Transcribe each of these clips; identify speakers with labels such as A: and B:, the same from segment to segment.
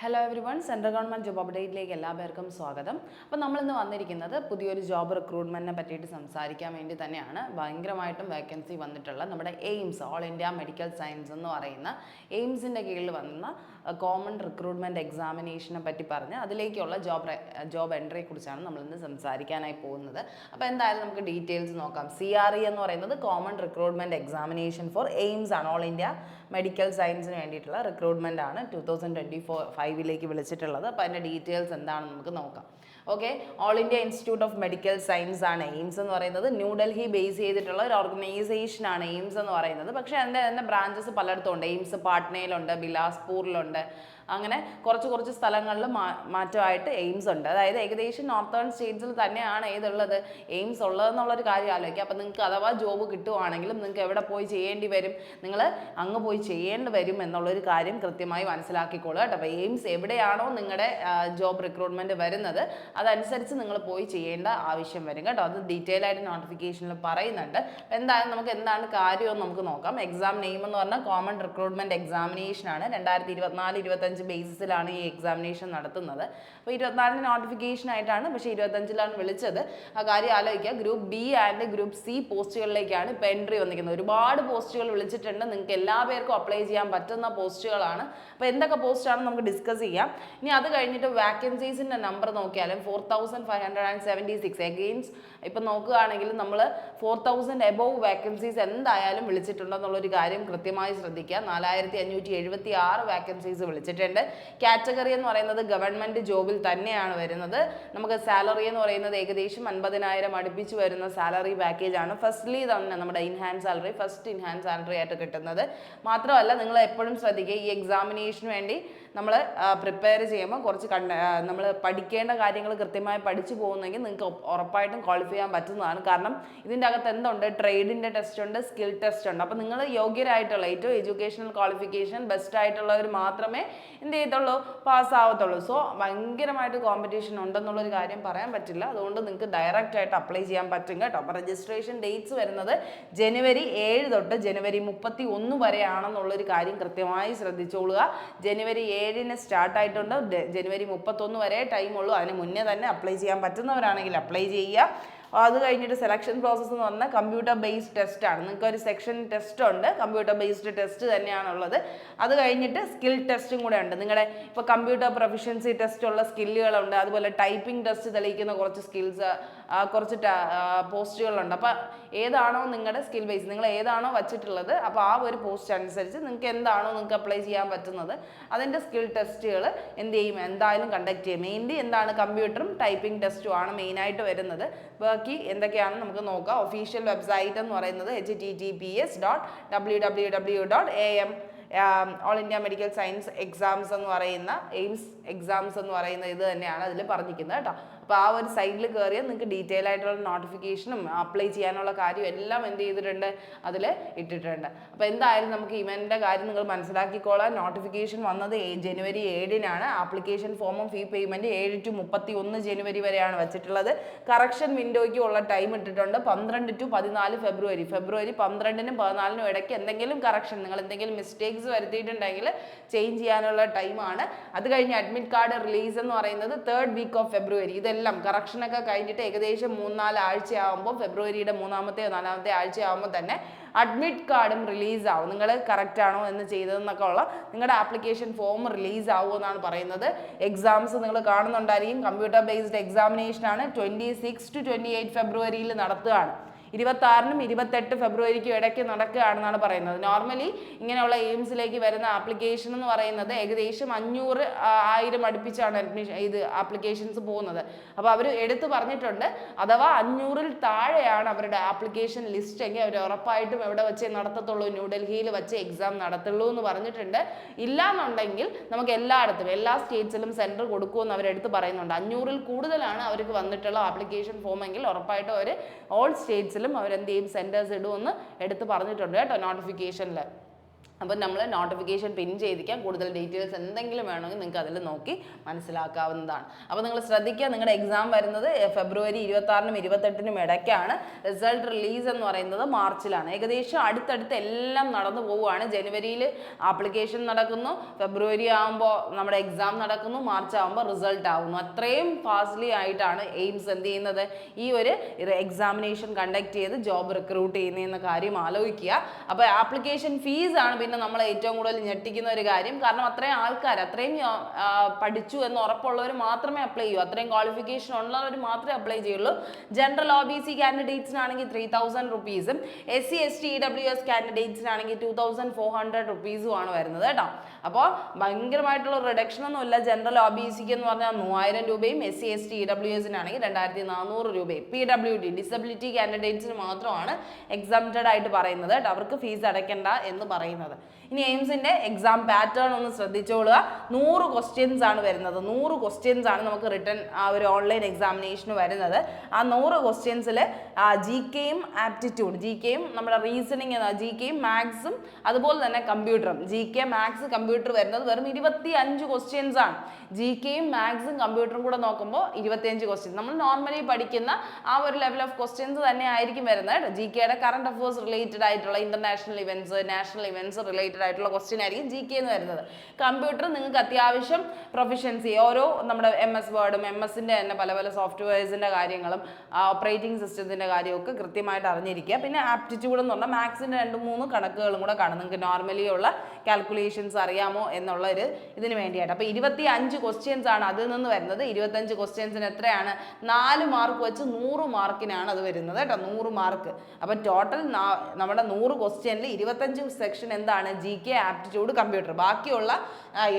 A: Hello everyone, central government job അപ്ഡേറ്റിലേക്ക് എല്ലാവർക്കും സ്വാഗതം. അപ്പോൾ നമ്മളിന്ന് വന്നിരിക്കുന്നത് പുതിയൊരു ജോബ് റിക്രൂട്ട്മെൻറ്റിനെ പറ്റിയിട്ട് സംസാരിക്കാൻ വേണ്ടി തന്നെയാണ്. ഭയങ്കരമായിട്ടും വേക്കൻസി വന്നിട്ടുള്ള നമ്മുടെ AIIMS, all India medical science എന്ന് പറയുന്ന എയിംസിൻ്റെ കീഴിൽ വന്ന കോമൺ റിക്രൂട്ട്മെൻറ്റ് എക്സാമിനേഷനെ പറ്റി പറഞ്ഞ് അതിലേക്കുള്ള ജോബ് എൻട്രിയെ കുറിച്ചാണ് നമ്മളിന്ന് സംസാരിക്കാനായി പോകുന്നത്. അപ്പോൾ എന്തായാലും നമുക്ക് ഡീറ്റെയിൽസ് നോക്കാം. CRE എന്ന് പറയുന്നത് common recruitment examination for AIIMS ആണ്. ഓൾ ഇന്ത്യ മെഡിക്കൽ സയൻസിന് വേണ്ടിയിട്ടുള്ള റിക്രൂട്ട്മെൻ്റ് ആണ് 2024-5 വിളിച്ചിട്ടുള്ളത്. അപ്പോൾ അതിൻ്റെ ഡീറ്റെയിൽസ് എന്താണെന്ന് നമുക്ക് നോക്കാം. Okay, all India institute of medical science ആണ് എയിംസ് എന്ന് പറയുന്നത്. ന്യൂഡൽഹി ബേസ് ചെയ്തിട്ടുള്ള ഒരു ഓർഗനൈസേഷനാണ് എയിംസ് എന്ന് പറയുന്നത്. പക്ഷേ അതിൻ്റെ തന്നെ ബ്രാഞ്ചസ് പലയിടത്തും ഉണ്ട്. എയിംസ് പാട്നയിലുണ്ട്, ബിലാസ്പൂരിലുണ്ട്, അങ്ങനെ കുറച്ച് സ്ഥലങ്ങളിൽ മാറ്റമായിട്ട് എയിംസ് ഉണ്ട്. അതായത് ഏകദേശം നോർത്തേൺ സ്റ്റേറ്റ്സിൽ തന്നെയാണ് ഏതുള്ളത്, എയിംസ് ഉള്ളതെന്നുള്ളൊരു കാര്യം ആലോചിക്കുക. അപ്പോൾ നിങ്ങൾക്ക് അഥവാ ജോബ് കിട്ടുവാണെങ്കിലും നിങ്ങൾക്ക് എവിടെ പോയി ചെയ്യേണ്ടി വരും, നിങ്ങൾ അങ്ങ് പോയി ചെയ്യേണ്ടി വരും എന്നുള്ളൊരു കാര്യം കൃത്യമായി മനസ്സിലാക്കിക്കോളുക കേട്ടോ. അപ്പോൾ എയിംസ് എവിടെയാണോ നിങ്ങളുടെ ജോബ് റിക്രൂട്ട്മെൻറ്റ് വരുന്നത് അതനുസരിച്ച് നിങ്ങൾ പോയി ചെയ്യേണ്ട ആവശ്യം വരും കേട്ടോ. അത് ഡീറ്റെയിൽ ആയിട്ട് നോട്ടിഫിക്കേഷനിൽ പറയുന്നുണ്ട്. എന്തായാലും നമുക്ക് എന്താണ് കാര്യമെന്ന് നമുക്ക് നോക്കാം. എക്സാം നെയിം എന്ന് പറഞ്ഞാൽ കോമൺ റിക്രൂട്ട്മെൻറ്റ് എക്സാമിനേഷൻ ആണ്. 2024-25 ബേസിസിലാണ് ഈ എക്സാമിനേഷൻ നടത്തുന്നത്. അപ്പോൾ 24 നോട്ടിഫിക്കേഷൻ ആയിട്ടാണ്, പക്ഷേ 25-ലാണ് വിളിച്ചത്. ആ കാര്യം ആലോചിക്കുക. Group B and group C പോസ്റ്റുകളിലേക്കാണ് ഇപ്പോൾ എൻട്രി വന്നിരിക്കുന്നത്. ഒരുപാട് പോസ്റ്റുകൾ വിളിച്ചിട്ടുണ്ട്. നിങ്ങൾക്ക് എല്ലാ പേർക്കും അപ്ലൈ ചെയ്യാൻ പറ്റുന്ന പോസ്റ്റുകളാണ്. അപ്പോൾ എന്തൊക്കെ പോസ്റ്റാണെന്ന് നമുക്ക് ഡിസ്കസ് ചെയ്യാം. ഇനി അത് കഴിഞ്ഞിട്ട് വാക്കൻസീസിൻ്റെ നമ്പർ നോക്കിയാലും 4576 എഗെയിൻസ്റ്റ് ഇപ്പം നോക്കുകയാണെങ്കിൽ നമ്മൾ 4000 എബോവ് വാക്കൻസീസ് എന്തായാലും വിളിച്ചിട്ടുണ്ടെന്നുള്ളൊരു കാര്യം കൃത്യമായി ശ്രദ്ധിക്കുക. 4576 വാക്കൻസീസ് വിളിച്ചിട്ടുണ്ട്. കാറ്റഗറി എന്ന് പറയുന്നത് ഗവൺമെൻറ് ജോബിൽ തന്നെയാണ് വരുന്നത്. നമുക്ക് സാലറി എന്ന് പറയുന്നത് ഏകദേശം 50,000 അടുപ്പിച്ച് വരുന്ന സാലറി പാക്കേജ് ആണ്. ഫസ്റ്റ്ലി തന്നെ നമ്മുടെ ഫസ്റ്റ് ഇൻഹാൻസ് സാലറി ആയിട്ട് കിട്ടുന്നത്. മാത്രമല്ല നിങ്ങൾ എപ്പോഴും ശ്രദ്ധിക്കുക, ഈ എക്സാമിനേഷന് വേണ്ടി നമ്മൾ പ്രിപ്പയർ ചെയ്യുമ്പോൾ കുറച്ച് നമ്മൾ പഠിക്കേണ്ട കാര്യങ്ങൾ കൃത്യമായി പഠിച്ചു പോകുന്നെങ്കിൽ നിങ്ങൾക്ക് ഉറപ്പായിട്ടും ക്വാളിഫൈ ചെയ്യാൻ പറ്റുന്നതാണ്. കാരണം ഇതിൻ്റെ അകത്ത് എന്തുണ്ട്, ട്രേഡിൻ്റെ ടെസ്റ്റ് ഉണ്ട്, സ്കിൽ ടെസ്റ്റ് ഉണ്ട്. അപ്പോൾ നിങ്ങൾ യോഗ്യരായിട്ടുള്ള ഏറ്റവും എഡ്യൂക്കേഷണൽ ക്വാളിഫിക്കേഷൻ ബെസ്റ്റ് ആയിട്ടുള്ളവർ മാത്രമേ എന്ത് ചെയ്യത്തുള്ളൂ, പാസ്സാവത്തുള്ളൂ. സോ ഭയങ്കരമായിട്ട് കോമ്പറ്റീഷൻ ഉണ്ടെന്നുള്ളൊരു കാര്യം പറയാൻ പറ്റില്ല. അതുകൊണ്ട് നിങ്ങൾക്ക് ഡയറക്റ്റ് ആയിട്ട് അപ്ലൈ ചെയ്യാൻ പറ്റും കേട്ടോ. അപ്പോൾ രജിസ്ട്രേഷൻ ഡേറ്റ്സ് വരുന്നത് ജനുവരി 7 തൊട്ട് ജനുവരി 31 വരെയാണെന്നുള്ളൊരു കാര്യം കൃത്യമായി ശ്രദ്ധിച്ചോളുക. ജനുവരി 7-ന് സ്റ്റാർട്ടായിട്ടുണ്ട്, ജനുവരി 31 വരെ ടൈമുള്ളൂ. അതിന് മുന്നേ തന്നെ അപ്ലൈ ചെയ്യാൻ പറ്റുന്നവരാണെങ്കിൽ അപ്ലൈ ചെയ്യുക. അത് കഴിഞ്ഞിട്ട് സെലക്ഷൻ പ്രോസസ്സ് എന്ന് പറഞ്ഞാൽ കമ്പ്യൂട്ടർ ബേസ്ഡ് ടെസ്റ്റ് ആണ്. നിങ്ങൾക്ക് ഒരു സെക്ഷൻ ടെസ്റ്റ് ഉണ്ട്, കമ്പ്യൂട്ടർ ബേസ്ഡ് ടെസ്റ്റ് തന്നെയാണുള്ളത്. അത് കഴിഞ്ഞിട്ട് സ്കിൽ ടെസ്റ്റും കൂടെ ഉണ്ട്. നിങ്ങളുടെ ഇപ്പോൾ കമ്പ്യൂട്ടർ പ്രൊഫിഷ്യൻസി ടെസ്റ്റ് ഉള്ള സ്കില്ലുകളുണ്ട്, അതുപോലെ ടൈപ്പിംഗ് ടെസ്റ്റ് തെളിയിക്കുന്ന കുറച്ച് സ്കിൽസ്, കുറച്ച് പോസ്റ്റുകളുണ്ട്. അപ്പോൾ ഏതാണോ നിങ്ങളുടെ സ്കിൽ ബേസ്, നിങ്ങൾ ഏതാണോ വച്ചിട്ടുള്ളത്, അപ്പോൾ ആ ഒരു പോസ്റ്റ് അനുസരിച്ച് നിങ്ങൾക്ക് എന്താണോ നിങ്ങൾക്ക് അപ്ലൈ ചെയ്യാൻ പറ്റുന്നത് അതിൻ്റെ സ്കിൽ ടെസ്റ്റുകൾ എന്ത് ചെയ്യും, എന്തായാലും കണ്ടക്ട് ചെയ്യും. മെയിൻലി എന്താണ്, കമ്പ്യൂട്ടറും ടൈപ്പിംഗ് ടെസ്റ്റും ആണ് മെയിനായിട്ട് വരുന്നത്. ബാക്കി എന്തൊക്കെയാണെന്ന് നമുക്ക് നോക്കാം. ഒഫീഷ്യൽ വെബ്സൈറ്റ് എന്ന് പറയുന്നത് https://www.am all India medical science exams എന്ന് പറയുന്ന എയിംസ് എക്സാംസ് എന്ന് പറയുന്ന ഇത് തന്നെയാണ് അതിൽ പറഞ്ഞിരിക്കുന്നത് കേട്ടോ. അപ്പോൾ ആ ഒരു സൈറ്റിൽ കയറിയാൽ നിങ്ങൾക്ക് ഡീറ്റെയിൽ ആയിട്ടുള്ള നോട്ടിഫിക്കേഷനും അപ്ലൈ ചെയ്യാനുള്ള കാര്യം എല്ലാം എന്ത് ചെയ്തിട്ടുണ്ട്, അതിൽ ഇട്ടിട്ടുണ്ട്. അപ്പോൾ എന്തായാലും നമുക്ക് ഇവൻ്റെ കാര്യം നിങ്ങൾ മനസ്സിലാക്കിക്കോളാം. നോട്ടിഫിക്കേഷൻ വന്നത് ജനുവരി 7-നാണ്. ആപ്ലിക്കേഷൻ ഫോമും ഫീ പേയ്മെൻറ്റ് 7 to 31 ജനുവരി വരെയാണ് വെച്ചിട്ടുള്ളത്. കറക്ഷൻ വിൻഡോയ്ക്ക് ഉള്ള ടൈം ഇട്ടിട്ടുണ്ട് 12 to 14 ഫെബ്രുവരി. ഫെബ്രുവരി 12-നും 14-നും ഇടയ്ക്ക് എന്തെങ്കിലും കറക്ഷൻ, നിങ്ങൾ എന്തെങ്കിലും മിസ്റ്റേക്സ് വരുത്തിയിട്ടുണ്ടെങ്കിൽ ചേഞ്ച് ചെയ്യാനുള്ള ടൈമാണ്. അത് കഴിഞ്ഞ് അഡ്മിറ്റ് കാർഡ് റിലീസ് എന്ന് പറയുന്നത് 3rd week of ഫെബ്രുവരി. ഇതെല്ലാം കറക്ഷനൊക്കെ കഴിഞ്ഞിട്ട് ഏകദേശം 3-4 ആഴ്ചയാകുമ്പോൾ, ഫെബ്രുവരിയുടെ 3-ാമത്തെയോ 4-ാമത്തെ ആഴ്ചയാകുമ്പോൾ തന്നെ അഡ്മിറ്റ് കാർഡും റിലീസ് ആവും. നിങ്ങൾ കറക്റ്റ് ആണോ എന്ന് ചെയ്തതെന്നൊക്കെ ഉള്ള നിങ്ങളുടെ ആപ്ലിക്കേഷൻ ഫോം റിലീസ് ആവുമെന്നാണ് പറയുന്നത്. എക്സാംസ് നിങ്ങൾ കാണുന്നുണ്ടായിരിക്കും. കമ്പ്യൂട്ടർ ബേസ്ഡ് എക്സാമിനേഷൻ ആണ്. 26 to 28 ഫെബ്രുവരിയിൽ നടത്തുകയാണ്. 26-നും 28 ഫെബ്രുവരിക്കും ഇടയ്ക്ക് നടക്കുകയാണെന്നാണ് പറയുന്നത്. നോർമലി ഇങ്ങനെയുള്ള എയിംസിലേക്ക് വരുന്ന ആപ്ലിക്കേഷൻ എന്ന് പറയുന്നത് ഏകദേശം 500,000 അടുപ്പിച്ചാണ് ആപ്ലിക്കേഷൻസ് പോകുന്നത്. അപ്പോൾ അവർ എടുത്തു പറഞ്ഞിട്ടുണ്ട്, അഥവാ 500-ൽ താഴെയാണ് അവരുടെ ആപ്ലിക്കേഷൻ ലിസ്റ്റ് എങ്കിൽ അവർ ഉറപ്പായിട്ടും എവിടെ വെച്ചേ നടത്തത്തുള്ളൂ, ന്യൂഡൽഹിയിൽ വെച്ച് എക്സാം നടത്തുള്ളൂ എന്ന് പറഞ്ഞിട്ടുണ്ട്. ഇല്ലാന്നുണ്ടെങ്കിൽ നമുക്ക് എല്ലായിടത്തും എല്ലാ സ്റ്റേറ്റ്സിലും സെൻറ്റർ കൊടുക്കുമെന്ന് അവരെടുത്ത് പറയുന്നുണ്ട്. 500-ൽ കൂടുതലാണ് അവർക്ക് വന്നിട്ടുള്ള ആപ്ലിക്കേഷൻ ഫോം എങ്കിൽ ഉറപ്പായിട്ടും അവർ ഓൾ സ്റ്റേറ്റ്സിലും അവരെന്ത് ചെയ്യും, സെൻറ്റേഴ്സ് ഇടുമെന്ന് എടുത്ത് പറഞ്ഞിട്ടുണ്ട് കേട്ടോ നോട്ടിഫിക്കേഷനിൽ. അപ്പോൾ നമ്മൾ നോട്ടിഫിക്കേഷൻ പിൻ ചെയ്തിരിക്കാം. കൂടുതൽ ഡീറ്റെയിൽസ് എന്തെങ്കിലും വേണമെങ്കിൽ നിങ്ങൾക്ക് അതിൽ നോക്കി മനസ്സിലാക്കാവുന്നതാണ്. അപ്പോൾ നിങ്ങൾ ശ്രദ്ധിക്കുക, നിങ്ങളുടെ എക്സാം വരുന്നത് ഫെബ്രുവരി 26-നും 28-നും ഇടയ്ക്കാണ്. റിസൾട്ട് റിലീസ് എന്ന് പറയുന്നത് മാർച്ചിലാണ്. ഏകദേശം അടുത്തടുത്ത് എല്ലാം നടന്നു പോവുകയാണ്. ജനുവരിയിൽ ആപ്ലിക്കേഷൻ നടക്കുന്നു, ഫെബ്രുവരി ആകുമ്പോൾ നമ്മുടെ എക്സാം നടക്കുന്നു, മാർച്ച് ആകുമ്പോൾ റിസൾട്ട് ആവുന്നു. അത്രയും ഫാസ്റ്റ്ലി ആയിട്ടാണ് എയിംസ് എന്ത് ചെയ്യുന്നത്, ഈ ഒരു എക്സാമിനേഷൻ കണ്ടക്ട് ചെയ്ത് ജോബ് റിക്രൂട്ട് ചെയ്യുന്നതെന്ന കാര്യം ആലോചിക്കുക. അപ്പോൾ ആപ്ലിക്കേഷൻ ഫീസ് ആണ് പിന്നെ നമ്മളെ ഏറ്റവും കൂടുതൽ ഞെട്ടിക്കുന്ന ഒരു കാര്യം. കാരണം അത്രയും ആൾക്കാർ, അത്രയും പഠിച്ചു എന്ന് ഉറപ്പുള്ളവർ മാത്രമേ അപ്ലൈ ചെയ്യൂ, അത്രയും ക്വാളിഫിക്കേഷൻ ഉള്ളവർ മാത്രമേ അപ്ലൈ ചെയ്യുള്ളൂ. ജനറൽ OBC കാൻഡിഡേറ്റ്സിനാണെങ്കിൽ 3000 റുപ്പീസും SC/ST EWS കാൻഡിഡേറ്റ്സിനാണെങ്കിൽ 2400 റുപ്പീസുമാണ് വരുന്നത് കേട്ടോ. അപ്പോൾ ഭയങ്കരമായിട്ടുള്ള റിഡക്ഷൻ ഒന്നുമില്ല. ജനറൽ OBCക്ക് എന്ന് പറഞ്ഞാൽ 3000 രൂപയും SC/ST EWSനാണെങ്കിൽ 2400 രൂപയും. PWD ഡിസബിലിറ്റി കാൻഡിഡേറ്റ്സിന് മാത്രമാണ് എക്സംപ്റ്റഡ് ആയിട്ട് പറയുന്നത് കേട്ടോ, അവർക്ക് ഫീസ് അടയ്ക്കേണ്ട എന്ന് പറയുന്നത്. ഇനി എയിംസിന്റെ എക്സാം പാറ്റേൺ ഒന്ന് ശ്രദ്ധിച്ചോളുക. 100 ക്വസ്റ്റ്യൻസ് ആണ് വരുന്നത്. 100 ക്വസ്റ്റ്യൻസ് ആണ് നമുക്ക് റിട്ടൺ ആ ഒരു ഓൺലൈൻ എക്സാമിനേഷന് വരുന്നത്. ആ 100 ക്വസ്റ്റ്യൻസിൽ GKയും ആപ്റ്റിറ്റ്യൂഡ്, GKയും നമ്മുടെ റീസണിങ്, GKയും മാത്സും അതുപോലെ തന്നെ കമ്പ്യൂട്ടറും, GK മാത്സ് കമ്പ്യൂട്ടർ വരുന്നത് വെറും 25 ക്വസ്റ്റ്യൻസ് ആണ്. GKയും മാത്സും കമ്പ്യൂട്ടറും കൂടെ നോക്കുമ്പോൾ 25 ക്വസ്റ്റ്യൻസ്. നമ്മൾ നോർമലി പഠിക്കുന്ന ആ ഒരു ലെവൽ ഓഫ് ക്വസ്റ്റ്യൻസ് തന്നെ ആയിരിക്കും വരുന്നത്. GKയുടെ കറണ്ട് അഫയേഴ്സ് റിലേറ്റഡ് ആയിട്ടുള്ള international events, national events related ആയിട്ടുള്ള ക്വസ്റ്റ്യൻ ആയിരിക്കും GK എന്ന് വരുന്നത്. കമ്പ്യൂട്ടർ നിങ്ങൾക്ക് അത്യാവശ്യം പ്രൊഫിഷ്യൻസി, ഓരോ നമ്മുടെ MS വേർഡും MS-ന്റെ തന്നെ പല പല സോഫ്റ്റ്വെയർസിന്റെ കാര്യങ്ങളും ഓപ്പറേറ്റിംഗ് സിസ്റ്റത്തിന്റെ കാര്യമൊക്കെ കൃത്യമായിട്ട് അറിഞ്ഞിരിക്കുക. പിന്നെ ആപ്റ്റിറ്റ്യൂഡ് എന്ന് പറഞ്ഞാൽ മാത്സിന്റെ 2-3 കണക്കുകളും കൂടെ കാണും. നിങ്ങൾക്ക് നോർമലി ഉള്ള കാൽക്കുലേഷൻസ് അറിയാമോ എന്നുള്ള ഒരു ഇതിന് വേണ്ടിയായിട്ട്. അപ്പോൾ 25 ക്വസ്റ്റ്യൻസ് ആണ് അതിൽ നിന്ന് വരുന്നത്. 25 ക്വസ്റ്റ്യൻസിന് എത്രയാണ്, 4 മാർക്ക് വെച്ച് 100 മാർക്കിനാണ് അത് വരുന്നത് കേട്ടോ, 100 മാർക്ക്. അപ്പോൾ ടോട്ടൽ നമ്മുടെ 100 ക്വസ്റ്റ്യനിൽ 25 സെക്ഷൻ എന്താണ്, GK ആപ്റ്റിറ്റ്യൂഡ് കമ്പ്യൂട്ടർ. ബാക്കിയുള്ള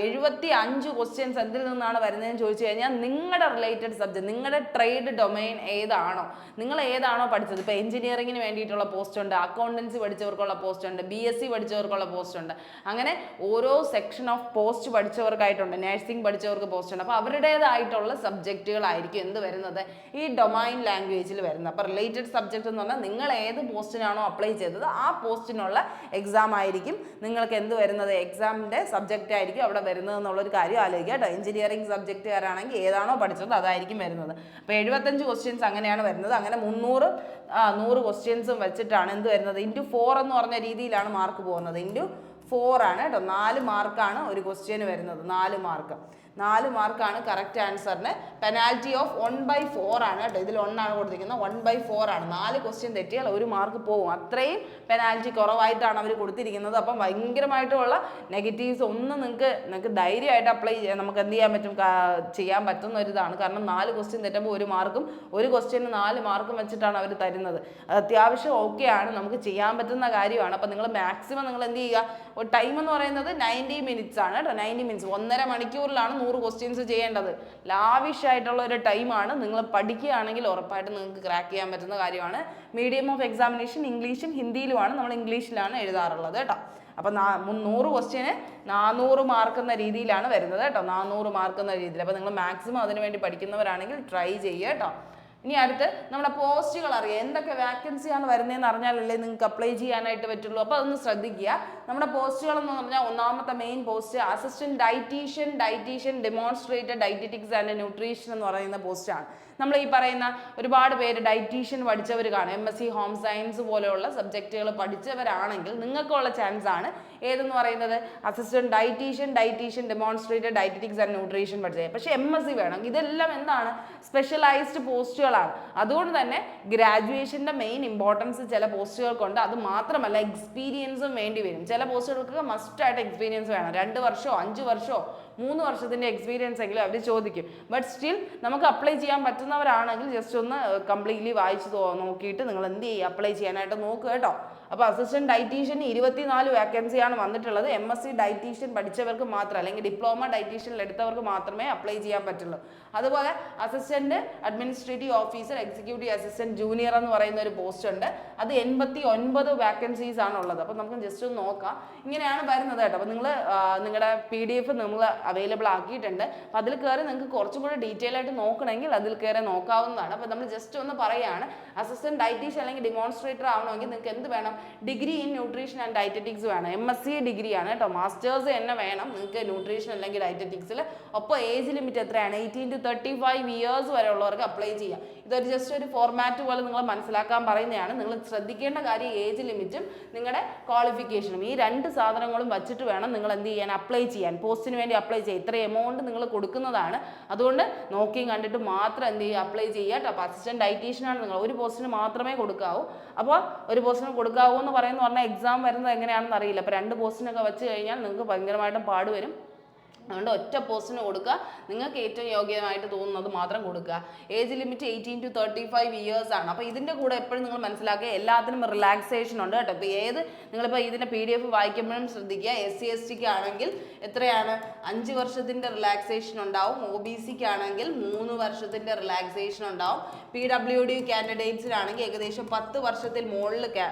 A: 75 ക്വസ്റ്റ്യൻസ് എന്തിൽ നിന്നാണ് വരുന്നതെന്ന് ചോദിച്ചു കഴിഞ്ഞാൽ നിങ്ങളുടെ റിലേറ്റഡ് സബ്ജക്ട്, നിങ്ങളുടെ ട്രേഡ് ഡൊമൈൻ ഏതാണോ, നിങ്ങൾ ഏതാണോ പഠിച്ചത്. ഇപ്പോൾ എഞ്ചിനീയറിംഗിന് വേണ്ടിയിട്ടുള്ള പോസ്റ്റ് ഉണ്ട്, അക്കൗണ്ടൻസി പഠിച്ചവർക്കുള്ള പോസ്റ്റ് ഉണ്ട്, BSc പഠിച്ചവർക്കുള്ള പോസ്റ്റ് ഉണ്ട്. അങ്ങനെ ഓരോ സെക്ഷൻ ഓഫ് പോസ്റ്റ് പഠിച്ചവർക്കായിട്ടുണ്ട്, നഴ്സിംഗ് പഠിച്ചവർക്ക് പോസ്റ്റ് ഉണ്ട്. അപ്പോൾ അവരുടേതായിട്ടുള്ള സബ്ജക്റ്റുകളായിരിക്കും എന്ത് വരുന്നത്, ഈ ഡൊമൈൻ ലാംഗ്വേജിൽ വരുന്നത്. അപ്പോൾ റിലേറ്റഡ് സബ്ജക്റ്റ് എന്ന് പറഞ്ഞാൽ നിങ്ങൾ ഏത് പോസ്റ്റിനാണോ അപ്ലൈ ചെയ്തത് ആ പോസ്റ്റിനുള്ള എക്സാം ആയിരിക്കും നിങ്ങൾക്ക് എന്ത് വരുന്നത്, എക്സാമിൻ്റെ സബ്ജക്റ്റ് ആയിരിക്കും അവിടെ വരുന്നത് എന്നുള്ളൊരു കാര്യം ആലോചിക്കുക കേട്ടോ. എഞ്ചിനീയറിംഗ് സബ്ജക്റ്റുകാരാണെങ്കിൽ ഏതാണോ പഠിച്ചത് അതായിരിക്കും വരുന്നത്. അപ്പോൾ 75 ക്വസ്റ്റ്യൻസ് അങ്ങനെയാണ് വരുന്നത്. അങ്ങനെ 100 ക്വസ്റ്റ്യൻസും വെച്ചിട്ടാണ് എന്ത് വരുന്നത്, × 4 എന്ന് പറഞ്ഞ രീതിയിലാണ് മാർക്ക് പോകുന്നത്. × 4 ആണ് കേട്ടോ. 4 മാർക്കാണ് ഒരു ക്വസ്റ്റ്യന് വരുന്നത്. 4 മാർക്കാണ് കറക്റ്റ് ആൻസറിന്. പെനാൽറ്റി ഓഫ് 1/4 ആണ് കേട്ടോ. ഇതിൽ 1 ആണ് കൊടുത്തിരിക്കുന്നത്, 1/4 ആണ്. 4 ക്വസ്റ്റ്യൻ തെറ്റിയാൽ 1 മാർക്ക് പോകും. അത്രയും പെനാൽറ്റി കുറവായിട്ടാണ് അവർ കൊടുത്തിരിക്കുന്നത്. അപ്പം ഭയങ്കരമായിട്ടുള്ള നെഗറ്റീവ്സ് ഒന്നും നിങ്ങൾക്ക് ധൈര്യമായിട്ട് അപ്ലൈ ചെയ്യാൻ, നമുക്ക് എന്ത് ചെയ്യാൻ പറ്റുന്ന ഒരു ഇതാണ്. കാരണം 4 ക്വസ്റ്റ്യൻ തെറ്റുമ്പോൾ 1 മാർക്കും, ഒരു ക്വസ്റ്റ്യന് 4 മാർക്കും വെച്ചിട്ടാണ് അവർ തരുന്നത്. അത് അത്യാവശ്യം ഓക്കെയാണ്, നമുക്ക് ചെയ്യാൻ പറ്റുന്ന കാര്യമാണ്. അപ്പം നിങ്ങൾ മാക്സിമം നിങ്ങൾ എന്ത് ചെയ്യുക, ഒരു ടൈം എന്ന് പറയുന്നത് 90 മിനിറ്റ്സ് ആണ് കേട്ടോ. 90 മിനിറ്റ്സ്, 1.5 മണിക്കൂറിലാണ് 100 ക്വസ്റ്റ്യൻസ് ചെയ്യേണ്ടത്. ലാവിഷ് ആയിട്ടുള്ള ഒരു ടൈമാണ്. നിങ്ങൾ പഠിക്കുകയാണെങ്കിൽ ഉറപ്പായിട്ട് നിങ്ങൾക്ക് ക്രാക്ക് ചെയ്യാൻ പറ്റുന്ന കാര്യമാണ്. മീഡിയം ഓഫ് എക്സാമിനേഷൻ ഇംഗ്ലീഷും ഹിന്ദിയിലുമാണ്, നമ്മൾ ഇംഗ്ലീഷിലാണ് എഴുതാറുള്ളത് കേട്ടോ. അപ്പം 100 ക്വസ്റ്റ്യന് 400 മാർക്ക് എന്ന രീതിയിലാണ് വരുന്നത് കേട്ടോ, 400 മാർക്ക് എന്ന രീതിയിൽ. അപ്പോൾ നിങ്ങൾ മാക്സിമം അതിനു വേണ്ടി പഠിക്കുന്നവരാണെങ്കിൽ ട്രൈ ചെയ്യുക കേട്ടോ. ഇനി അടുത്ത് നമ്മുടെ പോസ്റ്റുകൾ അറിയാം, എന്തൊക്കെ വാക്കൻസിയാണ് വരുന്നതെന്ന് അറിഞ്ഞാലല്ലേ നിങ്ങൾക്ക് അപ്ലൈ ചെയ്യാനായിട്ട് പറ്റുള്ളൂ. അപ്പോൾ അതൊന്ന് ശ്രദ്ധിക്കുക. നമ്മുടെ പോസ്റ്റുകൾ എന്ന് പറഞ്ഞാൽ ഒന്നാമത്തെ main post assistant dietician demonstrated dietetics and nutrition എന്ന് പറയുന്ന പോസ്റ്റാണ്. നമ്മൾ ഈ പറയുന്ന ഒരുപാട് പേര് ഡയറ്റീഷ്യൻ പഠിച്ചവർ കാണും, MSc ഹോം സയൻസ് പോലെയുള്ള സബ്ജക്റ്റുകൾ പഠിച്ചവരാണെങ്കിൽ നിങ്ങൾക്കുള്ള ചാൻസ് ആണ് ഏതെന്ന് പറയുന്നത് assistant dietician demonstrated dietetics and nutrition പഠിച്ചത്. പക്ഷേ MSc വേണം. ഇതെല്ലാം എന്താണ്, സ്പെഷ്യലൈസ്ഡ് പോസ്റ്റുകളാണ്. അതുകൊണ്ട് തന്നെ ഗ്രാജുവേഷൻ്റെ മെയിൻ ഇമ്പോർട്ടൻസ് ചില പോസ്റ്റുകൾക്കുണ്ട്. അത് മാത്രമല്ല എക്സ്പീരിയൻസും വേണ്ടി വരും. ചില പോസ്റ്റുകൾക്ക് മസ്റ്റായിട്ട് എക്സ്പീരിയൻസ് വേണം. 2 വർഷമോ 5 വർഷമോ 3 വർഷത്തിൻ്റെ എക്സ്പീരിയൻസ് എങ്കിലും അവർ ചോദിക്കും. ബട്ട് സ്റ്റിൽ നമുക്ക് അപ്ലൈ ചെയ്യാൻ പറ്റുന്നവരാണെങ്കിൽ ജസ്റ്റ് ഒന്ന് കംപ്ലീറ്റ്ലി വായിച്ച് നോക്കിയിട്ട് നിങ്ങൾ എന്ത് ചെയ്യുക, അപ്ലൈ ചെയ്യാനായിട്ട് നോക്കുക കേട്ടോ. അപ്പോൾ അസിസ്റ്റന്റ് ഡയറ്റീഷ്യന് 24 വാക്കൻസിയാണ് വന്നിട്ടുള്ളത്. MSc ഡയറ്റീഷ്യൻ പഠിച്ചവർക്ക് മാത്രം, അല്ലെങ്കിൽ ഡിപ്ലോമ ഡയറ്റീഷ്യനിൽ എടുത്തവർക്ക് മാത്രമേ അപ്ലൈ ചെയ്യാൻ പറ്റുള്ളൂ. അതുപോലെ assistant administrative officer executive assistant junior എന്ന് പറയുന്ന ഒരു പോസ്റ്റ് ഉണ്ട്. അത് 89 വാക്കൻസീസ് ആണ് ഉള്ളത്. അപ്പോൾ നമുക്ക് ജസ്റ്റ് ഒന്ന് നോക്കാം. ഇങ്ങനെയാണ് വരുന്നത് കേട്ടോ. അപ്പോൾ നിങ്ങൾ നിങ്ങളുടെ PDF നമ്മൾ അവൈലബിൾ ആക്കിയിട്ടുണ്ട്. അപ്പോൾ അതിൽ കയറി നിങ്ങൾക്ക് കുറച്ചും കൂടി ഡീറ്റെയിൽ ആയിട്ട് നോക്കണമെങ്കിൽ അതിൽ കയറി നോക്കാവുന്നതാണ്. അപ്പോൾ നമ്മൾ ജസ്റ്റ് ഒന്ന് പറയുകയാണ്, അസിസ്റ്റന്റ് ഡയറ്റീഷ്യൻ അല്ലെങ്കിൽ ഡെമോൺസ്ട്രേറ്റർ ആവണമെങ്കിൽ നിങ്ങൾക്ക് എന്ത് വേണം, degree in nutrition and dietetics വേണം, MSc ഡിഗ്രിയാണ് കേട്ടോ, മാസ്റ്റേഴ്സ് തന്നെ വേണം നിങ്ങൾക്ക് ന്യൂട്രീഷൻ അല്ലെങ്കിൽ ഡയറ്ററ്റിക്സിൽ. ഒപ്പം ഏജ് ലിമിറ്റ് എത്രയാണ്? 18 to 35 ഇയേഴ്സ് വരെ ഉള്ളവർക്ക് അപ്ലൈ ചെയ്യാം. ഇതൊരു ജസ്റ്റ് ഒരു ഫോർമാറ്റ് പോലെ നിങ്ങൾ മനസ്സിലാക്കാൻ പറയുന്നതാണ്. നിങ്ങൾ ശ്രദ്ധിക്കേണ്ട കാര്യം ഏജ് ലിമിറ്റും നിങ്ങളുടെ ക്വാളിഫിക്കേഷനും, ഈ രണ്ട് സാധനങ്ങളും വച്ചിട്ട് വേണം നിങ്ങൾ എന്ത് ചെയ്യാൻ, അപ്ലൈ ചെയ്യാൻ, പോസ്റ്റിന് വേണ്ടി അപ്ലൈ ചെയ്യുക. ഇത്ര എമൗണ്ട് നിങ്ങൾ കൊടുക്കുന്നതാണ്, അതുകൊണ്ട് നോക്കിയും കണ്ടിട്ട് മാത്രം എന്ത് ചെയ്യുക, അപ്ലൈ ചെയ്യുക കേട്ടോ. അപ്പോൾ അസിസ്റ്റന്റ് ഡയറ്റീഷ്യനാണ് നിങ്ങൾ, ഒരു പോസ്റ്റിന് മാത്രമേ കൊടുക്കാവൂ. അപ്പോൾ ഒരു പോസ്റ്റിന് കൊടുക്കാവൂ എന്ന് പറഞ്ഞാൽ എക്സാം വരുന്നത് എങ്ങനെയാണെന്ന് അറിയില്ല. അപ്പോൾ 2 പോസ്റ്റിനൊക്കെ വെച്ച് കഴിഞ്ഞാൽ നിങ്ങൾക്ക് ഭയങ്കരമായിട്ടും പാട് വരും. അതുകൊണ്ട് ഒറ്റ പോസ്റ്റിന് കൊടുക്കുക, നിങ്ങൾക്ക് ഏറ്റവും യോഗ്യമായിട്ട് തോന്നുന്നത് മാത്രം കൊടുക്കുക. ഏജ് ലിമിറ്റ് 18 to 35 ഇയേഴ്സ് ആണ്. അപ്പോൾ ഇതിൻ്റെ കൂടെ എപ്പോഴും നിങ്ങൾ മനസ്സിലാക്കുക, എല്ലാത്തിനും റിലാക്സേഷൻ ഉണ്ട് കേട്ടോ. ഇപ്പോൾ നിങ്ങളിപ്പോൾ ഇതിൻ്റെ PDF വായിക്കുമ്പോഴും ശ്രദ്ധിക്കുക. SC STക്ക് ആണെങ്കിൽ എത്രയാണ്? 5 വർഷത്തിൻ്റെ റിലാക്സേഷൻ ഉണ്ടാവും. OBCക്ക് ആണെങ്കിൽ 3 വർഷത്തിൻ്റെ റിലാക്സേഷൻ ഉണ്ടാവും. PWD കാൻഡിഡേറ്റ്സിനാണെങ്കിൽ ഏകദേശം 10 വർഷത്തിൽ മുകളിൽ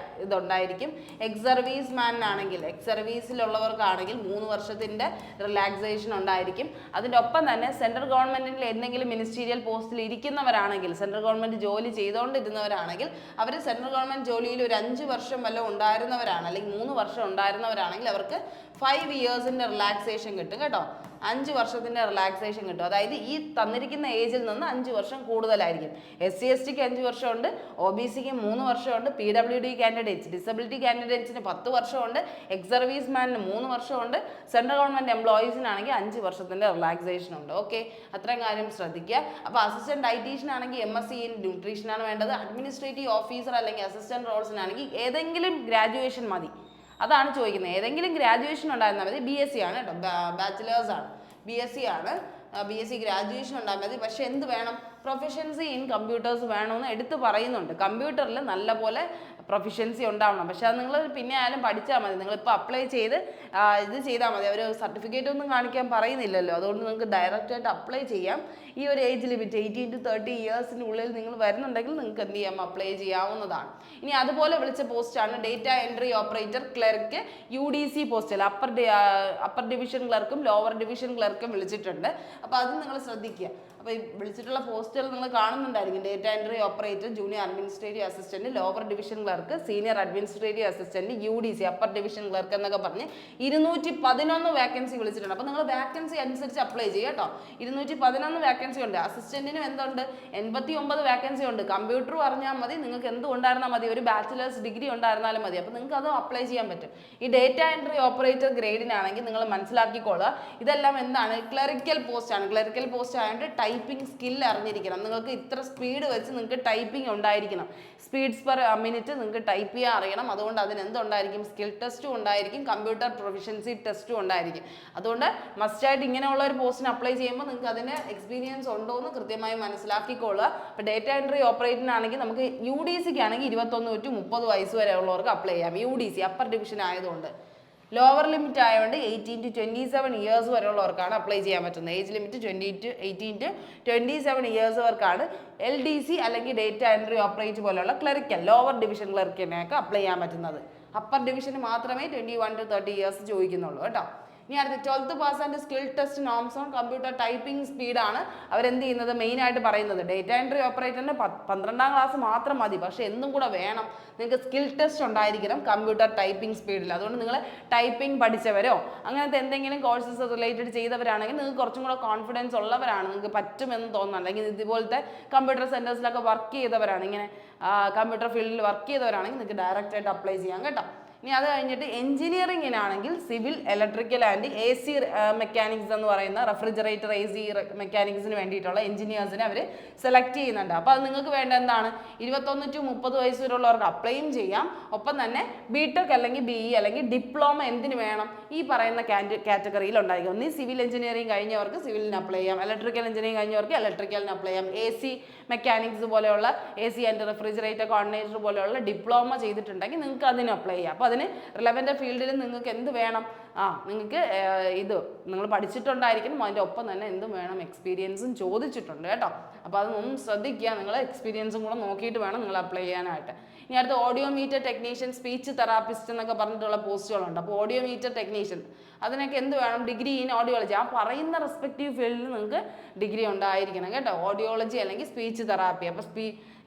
A: ഇതുണ്ടായിരിക്കും. എക്സ് സർവീസ് മാനാണെങ്കിൽ, എക്സ് സർവീസിലുള്ളവർക്കാണെങ്കിൽ 3 വർഷത്തിൻ്റെ റിലാക്സേഷൻ ഉണ്ടായിരിക്കും. അതിൻ്റെ ഒപ്പം തന്നെ സെൻട്രൽ ഗവൺമെന്റിൽ എന്തെങ്കിലും മിനിസ്റ്റീരിയൽ പോസ്റ്റിൽ ഇരിക്കുന്നവരാണെങ്കിൽ, സെൻട്രൽ ഗവൺമെന്റ് ജോലി ചെയ്തുകൊണ്ടിരുന്നവരാണെങ്കിൽ, അവർ സെൻട്രൽ ഗവൺമെന്റ് ജോലിയിൽ ഒരു 5 വർഷം വല്ലതും ഉണ്ടായിരുന്നവരാണ്, അല്ലെങ്കിൽ 3 വർഷം ഉണ്ടായിരുന്നവരാണെങ്കിൽ അവർക്ക് 5 ഇയേഴ്സിന്റെ റിലാക്സേഷൻ കിട്ടും കേട്ടോ. 5 വർഷത്തിന്റെ റിലാക്സേഷൻ കിട്ടും. അതായത് ഈ തന്നിരിക്കുന്ന ഏജിൽ നിന്ന് 5 വർഷം കൂടുതലായിരിക്കും. SC STക്ക് 5 വർഷമുണ്ട്, OBCക്ക് 3 വർഷമുണ്ട്, PWD കാൻഡിഡേറ്റ്സ്, ഡിസബിലിറ്റി കാൻഡിഡേറ്റ്സിന് 10 വർഷമുണ്ട്, എക്സ് സർവീസ് മാനിന് 3 വർഷമുണ്ട്, സെൻട്രൽ ഗവൺമെന്റ് എംപ്ലോയീസിനാണെങ്കിൽ 5 വർഷത്തിന്റെ റിലാക്സേഷൻ ഉണ്ട്. ഓക്കെ, അത്രയും കാര്യം ശ്രദ്ധിക്കുക. അപ്പോൾ അസിസ്റ്റന്റ് ഡയറ്റീഷ്യൻ ആണെങ്കിൽ MSc ഇൻ ന്യൂട്രീഷൻ ആണ് വേണ്ടത്. അഡ്മിനിസ്ട്രേറ്റീവ് ഓഫീസർ അല്ലെങ്കിൽ അസിസ്റ്റന്റ് റോൾസിനാണെങ്കിൽ ഏതെങ്കിലും ഗ്രാജുവേഷൻ മതി. അതാണ് ചോദിക്കുന്നത്. ഏതെങ്കിലും ഗ്രാജുവേഷൻ ഉണ്ടായിരുന്നാൽ മതി. BSc ആണ് കേട്ടോ, ബാച്ചിലേഴ്സ് ആണ്, BSc ആണ്. BSc ഗ്രാജുവേഷൻ ഉണ്ടായാൽ മതി. പക്ഷെ എന്ത് വേണം? പ്രൊഫഷൻസി ഇൻ കമ്പ്യൂട്ടേഴ്സ് വേണമെന്ന് എടുത്ത് പറയുന്നുണ്ട്. കമ്പ്യൂട്ടറിൽ നല്ലപോലെ പ്രൊഫഷൻസി ഉണ്ടാവണം. പക്ഷെ അത് നിങ്ങൾ പിന്നെ ആയാലും പഠിച്ചാൽ മതി. നിങ്ങളിപ്പോൾ അപ്ലൈ ചെയ്ത് ഇത് ചെയ്താൽ മതി. അവർ സർട്ടിഫിക്കറ്റ് ഒന്നും കാണിക്കാൻ പറയുന്നില്ലല്ലോ, അതുകൊണ്ട് നിങ്ങൾക്ക് ഡയറക്റ്റായിട്ട് അപ്ലൈ ചെയ്യാം. ഈ ഒരു ഏജ് ലിമിറ്റ് 18 to 30 ഇയേഴ്സിനുള്ളിൽ നിങ്ങൾ വരുന്നുണ്ടെങ്കിൽ നിങ്ങൾക്ക് എന്ത് ചെയ്യാം, അപ്ലൈ ചെയ്യാവുന്നതാണ്. ഇനി അതുപോലെ വിളിച്ച പോസ്റ്റാണ് data entry operator clerk, UDC പോസ്റ്റിൽ അപ്പർ ഡിവിഷൻ ക്ലർക്കും ലോവർ ഡിവിഷൻ ക്ലർക്കും വിളിച്ചിട്ടുണ്ട്. അപ്പോൾ അത് നിങ്ങൾ ശ്രദ്ധിക്കുക. അപ്പോൾ ഈ വിളിച്ചിട്ടുള്ള പോസ്റ്റുകൾ നിങ്ങൾ കാണുന്നുണ്ടായിരിക്കും. Data entry operator, junior administrative assistant, lower division clerk, senior administrative assistant, UDC upper division clerk എന്നൊക്കെ പറഞ്ഞ് 211 വേക്കൻസി വിളിച്ചിട്ടുണ്ട്. അപ്പോൾ നിങ്ങൾ വേക്കൻസി അനുസരിച്ച് അപ്ലൈ ചെയ്യുക കേട്ടോ. 211 വേക്കൻസി ഉണ്ട്. അസിസ്റ്റന്റിനും എന്തുണ്ട്? 89 വേക്കൻസി ഉണ്ട്. കമ്പ്യൂട്ടർ പറഞ്ഞാൽ മതി, നിങ്ങൾക്ക് എന്ത് ഉണ്ടായിരുന്നാൽ മതി, ഒരു ബാച്ചിലേഴ്സ് ഡിഗ്രി ഉണ്ടായിരുന്നാലും മതി. അപ്പോൾ നിങ്ങൾക്ക് അത് അപ്ലൈ ചെയ്യാൻ പറ്റും. ഈ ഡേറ്റ എൻട്രി ഓപ്പറേറ്റർ ഗ്രേഡിനാണെങ്കിൽ നിങ്ങൾ മനസ്സിലാക്കിക്കോളുക, ഇതെല്ലാം എന്താണ്? ക്ലറിക്കൽ പോസ്റ്റ് ആണ്. ക്ലറിക്കൽ പോസ്റ്റ് ആയതുകൊണ്ട് ടൈപ്പിംഗ് സ്കിൽ അറിഞ്ഞിരിക്കണം. നിങ്ങൾക്ക് ഇത്ര സ്പീഡ് വെച്ച് നിങ്ങൾക്ക് ടൈപ്പിംഗ് ഉണ്ടായിരിക്കണം. സ്പീഡ്സ് പെർ മിനിറ്റ് നിങ്ങൾക്ക് ടൈപ്പ് ചെയ്യാൻ അറിയണം. അതുകൊണ്ട് അതിന് എന്തുണ്ടായിരിക്കും? സ്കിൽ ടെസ്റ്റും ഉണ്ടായിരിക്കും, കമ്പ്യൂട്ടർ പ്രൊഫഷൻസി ടെസ്റ്റും ഉണ്ടായിരിക്കും. അതുകൊണ്ട് മസ്റ്റായിട്ട് ഇങ്ങനെയുള്ള ഒരു പോസ്റ്റിന് അപ്ലൈ ചെയ്യുമ്പോൾ നിങ്ങൾക്ക് അതിന് എക്സ്പീരിയൻസ് ഉണ്ടോ എന്ന് കൃത്യമായി മനസ്സിലാക്കിക്കൊള്ളുക. ഇപ്പോൾ ഡേറ്റ എൻട്രി ഓപ്പറേറ്ററിനാണെങ്കിൽ നമുക്ക് UDCക്ക് ആണെങ്കിൽ 21 to 30 വയസ്സ് വരെ ഉള്ളവർക്ക് അപ്ലൈ ചെയ്യാം. UDC അപ്പർ ഡിവിഷൻ ആയതുകൊണ്ട്. ലോവർ ലിമിറ്റ് ആയതുകൊണ്ട് 18 to 27 ഇയേഴ്സ് വരെയുള്ളവർക്കാണ് അപ്ലൈ ചെയ്യാൻ പറ്റുന്നത്. ഏജ് ലിമിറ്റ് 18 to 27 ഇയേഴ്സ് വർക്കാണ് LDC അല്ലെങ്കിൽ ഡേറ്റ എൻട്രി ഓപ്പറേറ്റർ പോലെയുള്ള ക്ലറിക്കൽ ലോവർ ഡിവിഷൻ ക്ലർക്കിനെയൊക്കെ അപ്ലൈ ചെയ്യാൻ പറ്റുന്നത്. അപ്പർ ഡിവിഷന് മാത്രമേ 21 to 30 ഇയേഴ്സ് ചോദിക്കുന്നുള്ളൂ കേട്ടോ. ഇനി അടുത്ത 12th pass and skill test norms on computer typing സ്പീഡാണ് അവരെന്ത് ചെയ്യുന്നത്, മെയിനായിട്ട് പറയുന്നത്. ഡേറ്റ എൻട്രി ഓപ്പറേറ്ററിന് 12ാം ക്ലാസ് മാത്രം മതി, പക്ഷേ എന്തും കൂടെ വേണം. നിങ്ങൾക്ക് സ്കിൽ ടെസ്റ്റ് ഉണ്ടായിരിക്കണം കമ്പ്യൂട്ടർ ടൈപ്പിംഗ് സ്പീഡിൽ. അതുകൊണ്ട് നിങ്ങൾ ടൈപ്പിംഗ് പഠിച്ചവരോ അങ്ങനത്തെ എന്തെങ്കിലും കോഴ്സസ് റിലേറ്റഡ് ചെയ്തവരാണെങ്കിൽ നിങ്ങൾക്ക് കുറച്ചും കൂടെ കോൺഫിഡൻസ് ഉള്ളവരാണ്, നിങ്ങൾക്ക് പറ്റുമെന്ന് തോന്നുന്നു. അല്ലെങ്കിൽ ഇതുപോലത്തെ കമ്പ്യൂട്ടർ സെൻറ്റേഴ്സിലൊക്കെ വർക്ക് ചെയ്തവരാണ്, ഇങ്ങനെ കമ്പ്യൂട്ടർ ഫീൽഡിൽ വർക്ക് ചെയ്തവരാണെങ്കിൽ നിങ്ങൾക്ക് ഡയറക്റ്റായിട്ട് അപ്ലൈ ചെയ്യാം കേട്ടോ. ഇനി അത് കഴിഞ്ഞിട്ട് എഞ്ചിനീയറിങ്ങിനാണെങ്കിൽ civil, electrical and AC mechanics എന്ന് പറയുന്ന റെഫ്രിജറേറ്റർ AC മെക്കാനിക്സിന് വേണ്ടിയിട്ടുള്ള എഞ്ചിനീയേഴ്സിനെ അവർ സെലക്ട് ചെയ്യുന്നുണ്ട്. അപ്പോൾ അത് നിങ്ങൾക്ക് വേണ്ട എന്താണ്, 21 to 30 വയസ്സ് വരെയുള്ളവർക്ക് അപ്ലൈയും ചെയ്യാം. ഒപ്പം തന്നെ BTech അല്ലെങ്കിൽ BE അല്ലെങ്കിൽ ഡിപ്ലോമ എന്തിനു വേണം, ഈ പറയുന്ന കാറ്റഗറിയിൽ ഉണ്ടായിരിക്കും. ഒന്നീ സിവിൽ എഞ്ചിനീയറിംഗ് കഴിഞ്ഞവർക്ക് സിവിലിന് അപ്ലൈ ചെയ്യാം, ഇലക്ട്രിക്കൽ എഞ്ചിനീയറിംഗ് കഴിഞ്ഞവർക്ക് ഇലക്ട്രിക്കലിന് അപ്ലൈ ചെയ്യാം, AC മെക്കാനിക്സ് പോലെയുള്ള AC ആൻഡ് റെഫ്രിജറേറ്റർ കോർഡിനേറ്റർ പോലെയുള്ള ഡിപ്ലോമ ചെയ്തിട്ടുണ്ടെങ്കിൽ നിങ്ങൾക്ക് അതിന് അപ്ലൈ ചെയ്യാം. അപ്പോൾ അതിന് റിലവൻ്റ് ഫീൽഡിൽ നിങ്ങൾക്ക് എന്ത് വേണം, നിങ്ങൾക്ക് ഇത് നിങ്ങൾ പഠിച്ചിട്ടുണ്ടായിരിക്കണം. അതിൻ്റെ ഒപ്പം തന്നെ എന്തും വേണം, എക്സ്പീരിയൻസും ചോദിച്ചിട്ടുണ്ട് കേട്ടോ. അപ്പോൾ അതൊന്നും ശ്രദ്ധിക്കുക, നിങ്ങൾ എക്സ്പീരിയൻസും കൂടെ നോക്കിയിട്ട് വേണം നിങ്ങൾ അപ്ലൈ ചെയ്യാനായിട്ട്. ഇനി അടുത്ത audio meter technician, speech therapist എന്നൊക്കെ പറഞ്ഞിട്ടുള്ള പോസ്റ്റുകളുണ്ട്. അപ്പോൾ ഓഡിയോ മീറ്റർ ടെക്നീഷ്യൻ അതിനൊക്കെ എന്ത് വേണം? Degree in audiology. ആ പറയുന്ന റെസ്പെക്റ്റീവ് ഫീൽഡിൽ നിങ്ങൾക്ക് ഡിഗ്രി ഉണ്ടായിരിക്കണം കേട്ടോ. ഓഡിയോളജി അല്ലെങ്കിൽ സ്പീച്ച് തെറാപ്പി. അപ്പോൾ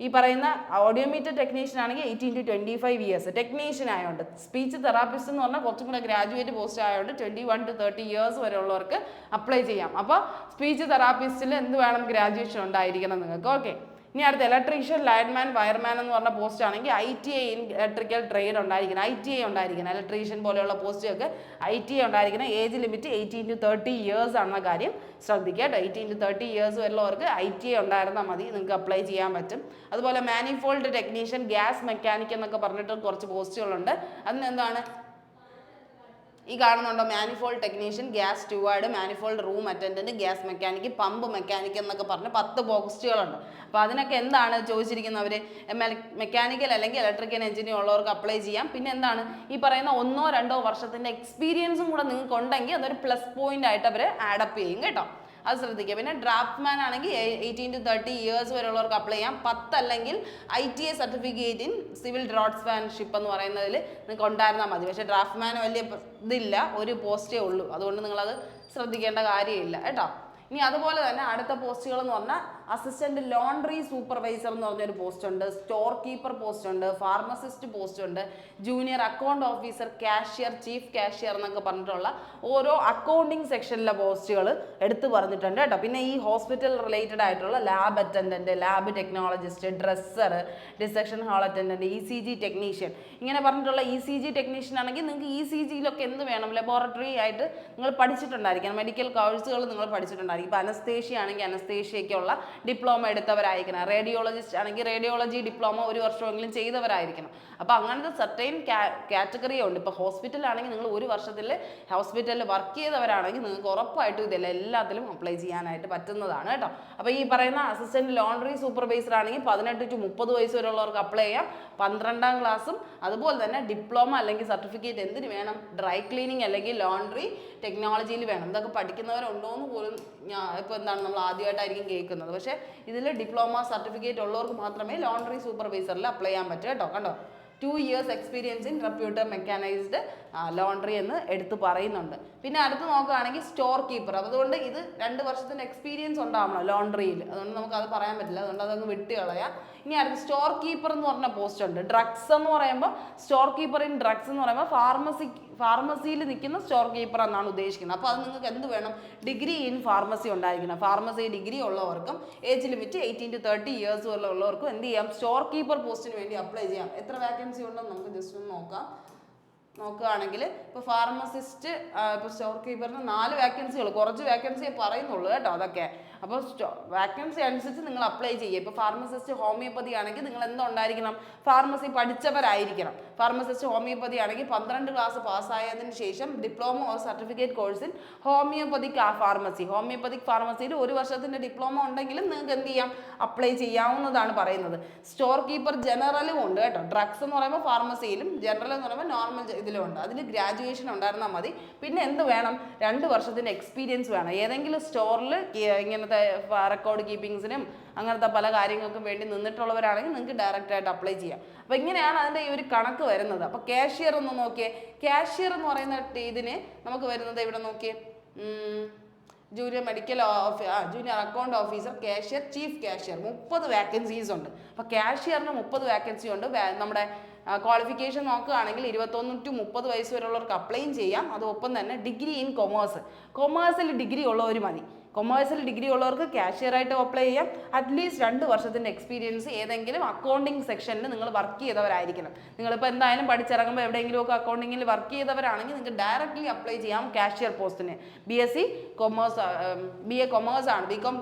A: ഈ പറയുന്ന ഓഡിയോമീറ്റർ ടെക്നീഷ്യൻ ആണെങ്കിൽ 18 to 25 ഇയേഴ്സ്. ടെക്നീഷ്യൻ ആയതുകൊണ്ട് സ്പീച്ച് തെറാപ്പിസ്റ്റ് എന്ന് പറഞ്ഞാൽ കുറച്ചും കൂടെ ഗ്രാജുവേറ്റ് പോസ്റ്റ് ആയതുകൊണ്ട് 21 to 30 ഇയേഴ്സ് വരെ ഉള്ളവർക്ക് അപ്ലൈ ചെയ്യാം. അപ്പോൾ സ്പീച്ച് തെറാപ്പിസ്റ്റിൽ എന്ത് വേണം? ഗ്രാജുവേഷൻ ഉണ്ടായിരിക്കണം നിങ്ങൾക്ക്. ഓക്കെ. ഇനി അടുത്ത ഇലക്ട്രീഷ്യൻ, ലൈൻമാൻ, വയർമാൻ എന്ന് പറഞ്ഞ പോസ്റ്റ് ആണെങ്കിൽ ITI ഇൻ ഇലക്ട്രിക്കൽ ട്രേഡ് ഉണ്ടായിരിക്കണം. ITI ഉണ്ടായിരിക്കണം. ഇലക്ട്രീഷ്യൻ പോലെയുള്ള പോസ്റ്റുകൾക്ക് ITI ഉണ്ടായിരിക്കണം. ഏജ് ലിമിറ്റ് 18 to 30 ഇയേഴ്സ് ആണെന്ന കാര്യം ശ്രദ്ധിക്കുക കേട്ടോ. 18 to 30 ഇയേഴ്സ് വരെയുള്ളവർക്ക് ITI ഉണ്ടായിരുന്നാൽ മതി, നിങ്ങൾക്ക് അപ്ലൈ ചെയ്യാൻ പറ്റും. അതുപോലെ മാനിഫോൾഡ് ടെക്നീഷ്യൻ, ഗ്യാസ് മെക്കാനിക് എന്നൊക്കെ പറഞ്ഞിട്ട് കുറച്ച് പോസ്റ്റുകളുണ്ട്. അതിനെന്താണ് ഈ കാണുന്നുണ്ടോ? Manifold technician, gas steward, manifold room attendant, gas mechanic, pump mechanic എന്നൊക്കെ പറഞ്ഞ് 10 പോസ്റ്റുകളുണ്ട്. അപ്പോൾ അതിനൊക്കെ എന്താണ് ചോദിച്ചിരിക്കുന്നവർ? മെക്കാനിക്കൽ അല്ലെങ്കിൽ ഇലക്ട്രിക്കൽ എഞ്ചിനീയർ ഉള്ളവർക്ക് അപ്ലൈ ചെയ്യാം. പിന്നെ എന്താണ് ഈ പറയുന്ന 1-2 വർഷത്തിൻ്റെ എക്സ്പീരിയൻസും കൂടെ നിങ്ങൾക്ക് ഉണ്ടെങ്കിൽ അതൊരു പ്ലസ് പോയിന്റ് ആയിട്ട് അവർ ആഡപ്പ് ചെയ്യും കേട്ടോ. അത് ശ്രദ്ധിക്കുക. പിന്നെ ഡ്രാഫ്റ്റ്മാൻ ആണെങ്കിൽ 18 to 30 ഇയേഴ്സ് വരെയുള്ളവർക്ക് അപ്ലൈ ചെയ്യാം. 10 അല്ലെങ്കിൽ ITA സർട്ടിഫിക്കറ്റ് ഇൻ സിവിൽ ഡ്രാഫ്റ്റ്സ്മാൻഷിപ്പ് എന്ന് പറയുന്നതിൽ നിങ്ങൾക്ക് ഉണ്ടായിരുന്നാൽ മതി. പക്ഷേ ഡ്രാഫ്റ്റ്മാൻ വലിയ ഇതില്ല, ഒരു പോസ്റ്റേ ഉള്ളൂ. അതുകൊണ്ട് നിങ്ങളത് ശ്രദ്ധിക്കേണ്ട കാര്യമില്ല കേട്ടോ. ഇനി അതുപോലെ തന്നെ അടുത്ത പോസ്റ്റുകൾ എന്ന് പറഞ്ഞാൽ അസിസ്റ്റന്റ് ലോണ്ടറി സൂപ്പർവൈസർ എന്ന് പറഞ്ഞൊരു പോസ്റ്റ് ഉണ്ട്, സ്റ്റോർ കീപ്പർ പോസ്റ്റ് ഉണ്ട്, ഫാർമസിസ്റ്റ് പോസ്റ്റ് ഉണ്ട്, junior account officer, cashier, chief cashier എന്നൊക്കെ പറഞ്ഞിട്ടുള്ള ഓരോ അക്കൗണ്ടിങ് സെക്ഷനിലെ പോസ്റ്റുകൾ എടുത്തു പറഞ്ഞിട്ടുണ്ട് കേട്ടോ. പിന്നെ ഈ ഹോസ്പിറ്റൽ റിലേറ്റഡ് ആയിട്ടുള്ള lab attendant, lab technologist, dresser, dissection hall attendant, ECG technician, ഇങ്ങനെ പറഞ്ഞിട്ടുള്ള ECG ടെക്നീഷ്യൻ ആണെങ്കിൽ നിങ്ങൾക്ക് ECGയിലൊക്കെ എന്ത് വേണം? ലബോറട്ടറി ആയിട്ട് നിങ്ങൾ പഠിച്ചിട്ടുണ്ടായിരിക്കണം. മെഡിക്കൽ കോഴ്സുകൾ നിങ്ങൾ പഠിച്ചിട്ടുണ്ടായിരിക്കും. ഇപ്പോൾ അനസ്തേഷ്യ ആണെങ്കിൽ അനസ്തേഷ്യയ്ക്കുള്ള ഡിപ്ലോമ എടുത്തവരായിരിക്കണം. റേഡിയോളജിസ്റ്റ് ആണെങ്കിൽ റേഡിയോളജി ഡിപ്ലോമ 1 വർഷമെങ്കിലും ചെയ്തവരായിരിക്കണം. അപ്പോൾ അങ്ങനത്തെ സർട്ടൈൻ കാറ്റഗറി ഉണ്ട്. ഇപ്പോൾ ഹോസ്പിറ്റലാണെങ്കിൽ നിങ്ങൾ 1 വർഷത്തിൽ ഹോസ്പിറ്റലിൽ വർക്ക് ചെയ്തവരാണെങ്കിൽ നിങ്ങൾക്ക് ഉറപ്പായിട്ടും ഇതെല്ലാം എല്ലാത്തിലും അപ്ലൈ ചെയ്യാനായിട്ട് പറ്റുന്നതാണ് കേട്ടോ. അപ്പോൾ ഈ പറയുന്ന അസിസ്റ്റന്റ് ലോണ്ടറി സൂപ്പർവൈസർ ആണെങ്കിൽ 18 to 30 വയസ്സ് വരെയുള്ളവർക്ക് അപ്ലൈ ചെയ്യാം. 12ാം ക്ലാസ്സും അതുപോലെ തന്നെ ഡിപ്ലോമ അല്ലെങ്കിൽ സർട്ടിഫിക്കറ്റ് എന്തിന് വേണം? ഡ്രൈ ക്ലീനിങ് അല്ലെങ്കിൽ ലോണ്ടറി ടെക്നോളജിയിൽ വേണം. ഇതൊക്കെ പഠിക്കുന്നവരുണ്ടോ എന്ന് പോലും ഇപ്പോൾ എന്താണ് നമ്മൾ ആദ്യമായിട്ടായിരിക്കും കേൾക്കുന്നത്. പക്ഷേ ഇതിൽ ഡിപ്ലോമ സർട്ടിഫിക്കറ്റ് ഉള്ളവർക്ക് മാത്രമേ ലോണ്ടറി സൂപ്പർവൈസറിൽ അപ്ലൈ ചെയ്യാൻ പറ്റൂ കേട്ടോ. കണ്ടോ, 2 ഇയേഴ്സ് എക്സ്പീരിയൻസ് ഇൻ റെപ്യൂട്ടർ മെക്കാനൈസ്ഡ് ലോണ്ടറി എന്ന് എടുത്ത് പറയുന്നുണ്ട്. പിന്നെ അടുത്ത് നോക്കുകയാണെങ്കിൽ സ്റ്റോർ കീപ്പർ. അതുകൊണ്ട് ഇത് 2 വർഷത്തിൻ്റെ എക്സ്പീരിയൻസ് ഉണ്ടാവണം ലോണ്ടറിയിൽ. അതുകൊണ്ട് നമുക്ക് അത് പറയാൻ പറ്റില്ല, അതുകൊണ്ട് അതങ്ങ് വിട്ട് കളയാം. ഇനി അടുത്ത് സ്റ്റോർ കീപ്പർ എന്ന് പറഞ്ഞ പോസ്റ്റ് ഉണ്ട്. ഡ്രഗ്സ് എന്ന് പറയുമ്പോൾ സ്റ്റോർ കീപ്പർ ഇൻ ഡ്രഗ്സ് എന്ന് പറയുമ്പോൾ ഫാർമസിയിൽ നിൽക്കുന്ന സ്റ്റോർ കീപ്പർ എന്നാണ് ഉദ്ദേശിക്കുന്നത്. അപ്പോൾ അത് നിങ്ങൾക്ക് എന്ത് വേണം? ഡിഗ്രി ഇൻ ഫാർമസി ഉണ്ടായിരിക്കണം. ഫാർമസി ഡിഗ്രി ഉള്ളവർക്കും ഏജ് ലിമിറ്റ് 18 to 30 ഇയേഴ്സ് ഉള്ളവർക്കും എന്ത് ചെയ്യാം? സ്റ്റോർ കീപ്പർ പോസ്റ്റിന് വേണ്ടി അപ്ലൈ ചെയ്യാം. എത്ര വാക്കൻസി ഉണ്ടെന്ന് നമുക്ക് ജസ്റ്റ് ഒന്ന് നോക്കുകയാണെങ്കിൽ ഇപ്പോൾ ഫാർമസിസ്റ്റ്, ഇപ്പോൾ സ്റ്റോർ കീപ്പറിന് 4 വാക്കൻസികൾ, കുറച്ച് വാക്കൻസിയെ പറയുന്നുള്ളൂ കേട്ടോ. അതൊക്കെ അപ്പോൾ വാക്കൻസി അനുസരിച്ച് നിങ്ങൾ അപ്ലൈ ചെയ്യുക. ഇപ്പോൾ ഫാർമസിസ്റ്റ് ഹോമിയോപ്പതി ആണെങ്കിൽ നിങ്ങൾ എന്തുണ്ടായിരിക്കണം? ഫാർമസി പഠിച്ചവരായിരിക്കണം. ഫാർമസിസ്റ്റ് ഹോമിയോപ്പതി ആണെങ്കിൽ 12 ക്ലാസ് പാസ്സായതിനു ശേഷം ഡിപ്ലോമ ഓർ സർട്ടിഫിക്കറ്റ് കോഴ്സിൽ ഹോമിയോപ്പതിക് ഹോമിയോപ്പതിക് ഫാർമസിയിൽ 1 വർഷത്തിൻ്റെ ഡിപ്ലോമ ഉണ്ടെങ്കിലും നിങ്ങൾക്ക് എന്ത് ചെയ്യാം? അപ്ലൈ ചെയ്യാവുന്നതാണ് പറയുന്നത്. സ്റ്റോർ കീപ്പർ ജനറലും ഉണ്ട് കേട്ടോ. ഡ്രഗ്സ് എന്ന് പറയുമ്പോൾ ഫാർമസിയിലും, ജനറൽ എന്ന് പറയുമ്പോൾ നോർമൽ ഇതിലും ഉണ്ട്. അതിൽ ഗ്രാജുവേഷൻ ഉണ്ടായിരുന്നാൽ മതി. പിന്നെ എന്ത് വേണം? 2 വർഷത്തിൻ്റെ എക്സ്പീരിയൻസ് വേണം. ഏതെങ്കിലും സ്റ്റോറിൽ ഇങ്ങനത്തെ റെക്കോർഡ് കീപ്പിങ്സിനും അങ്ങനത്തെ പല കാര്യങ്ങൾക്കും വേണ്ടി നിന്നിട്ടുള്ളവരാണെങ്കിൽ നിങ്ങൾക്ക് ഡയറക്റ്റായിട്ട് അപ്ലൈ ചെയ്യാം. അപ്പോൾ ഇങ്ങനെയാണ് അതിൻ്റെ ഈ ഒരു കണക്ക് വരുന്നത്. അപ്പോൾ കാഷ്യർ ഒന്ന് നോക്കിയേ. കാഷ്യർ എന്ന് പറയുന്ന ഇതിന് നമുക്ക് വരുന്നത് ഇവിടെ നോക്കിയേ, junior account officer, cashier, chief cashier, 30 vacancies ഉണ്ട്. അപ്പോൾ കാഷ്യറിന് 30 വാക്കൻസി ഉണ്ട്. നമ്മുടെ ക്വാളിഫിക്കേഷൻ നോക്കുകയാണെങ്കിൽ 21 to 30 വയസ്സ് വരെയുള്ളവർക്ക് അപ്ലൈയും ചെയ്യാം. അതോടൊപ്പം തന്നെ ഡിഗ്രി ഇൻ കൊമേഴ്സിൽ ഡിഗ്രി ഉള്ളവർ മതി. കൊമേഴ്സിൽ ഡിഗ്രി ഉള്ളവർക്ക് കാഷ്യറായിട്ട് അപ്ലൈ ചെയ്യാം. അറ്റ്ലീസ്റ്റ് 2 വർഷത്തിൻ്റെ എക്സ്പീരിയൻസ് ഏതെങ്കിലും അക്കൗണ്ടിങ് സെക്ഷനിൽ നിങ്ങൾ വർക്ക് ചെയ്തവരായിരിക്കണം. നിങ്ങളിപ്പോൾ എന്തായാലും പഠിച്ചിറങ്ങുമ്പോൾ എവിടെയെങ്കിലുമൊക്കെ അക്കൗണ്ടിങ്ങിൽ വർക്ക് ചെയ്തവരാണെങ്കിൽ നിങ്ങൾക്ക് ഡയറക്റ്റ്ലി അപ്ലൈ ചെയ്യാം കാഷ്യർ പോസ്റ്റിന്. BSc കൊമേഴ്സ്, BA കൊമേഴ്സ് ആണ്,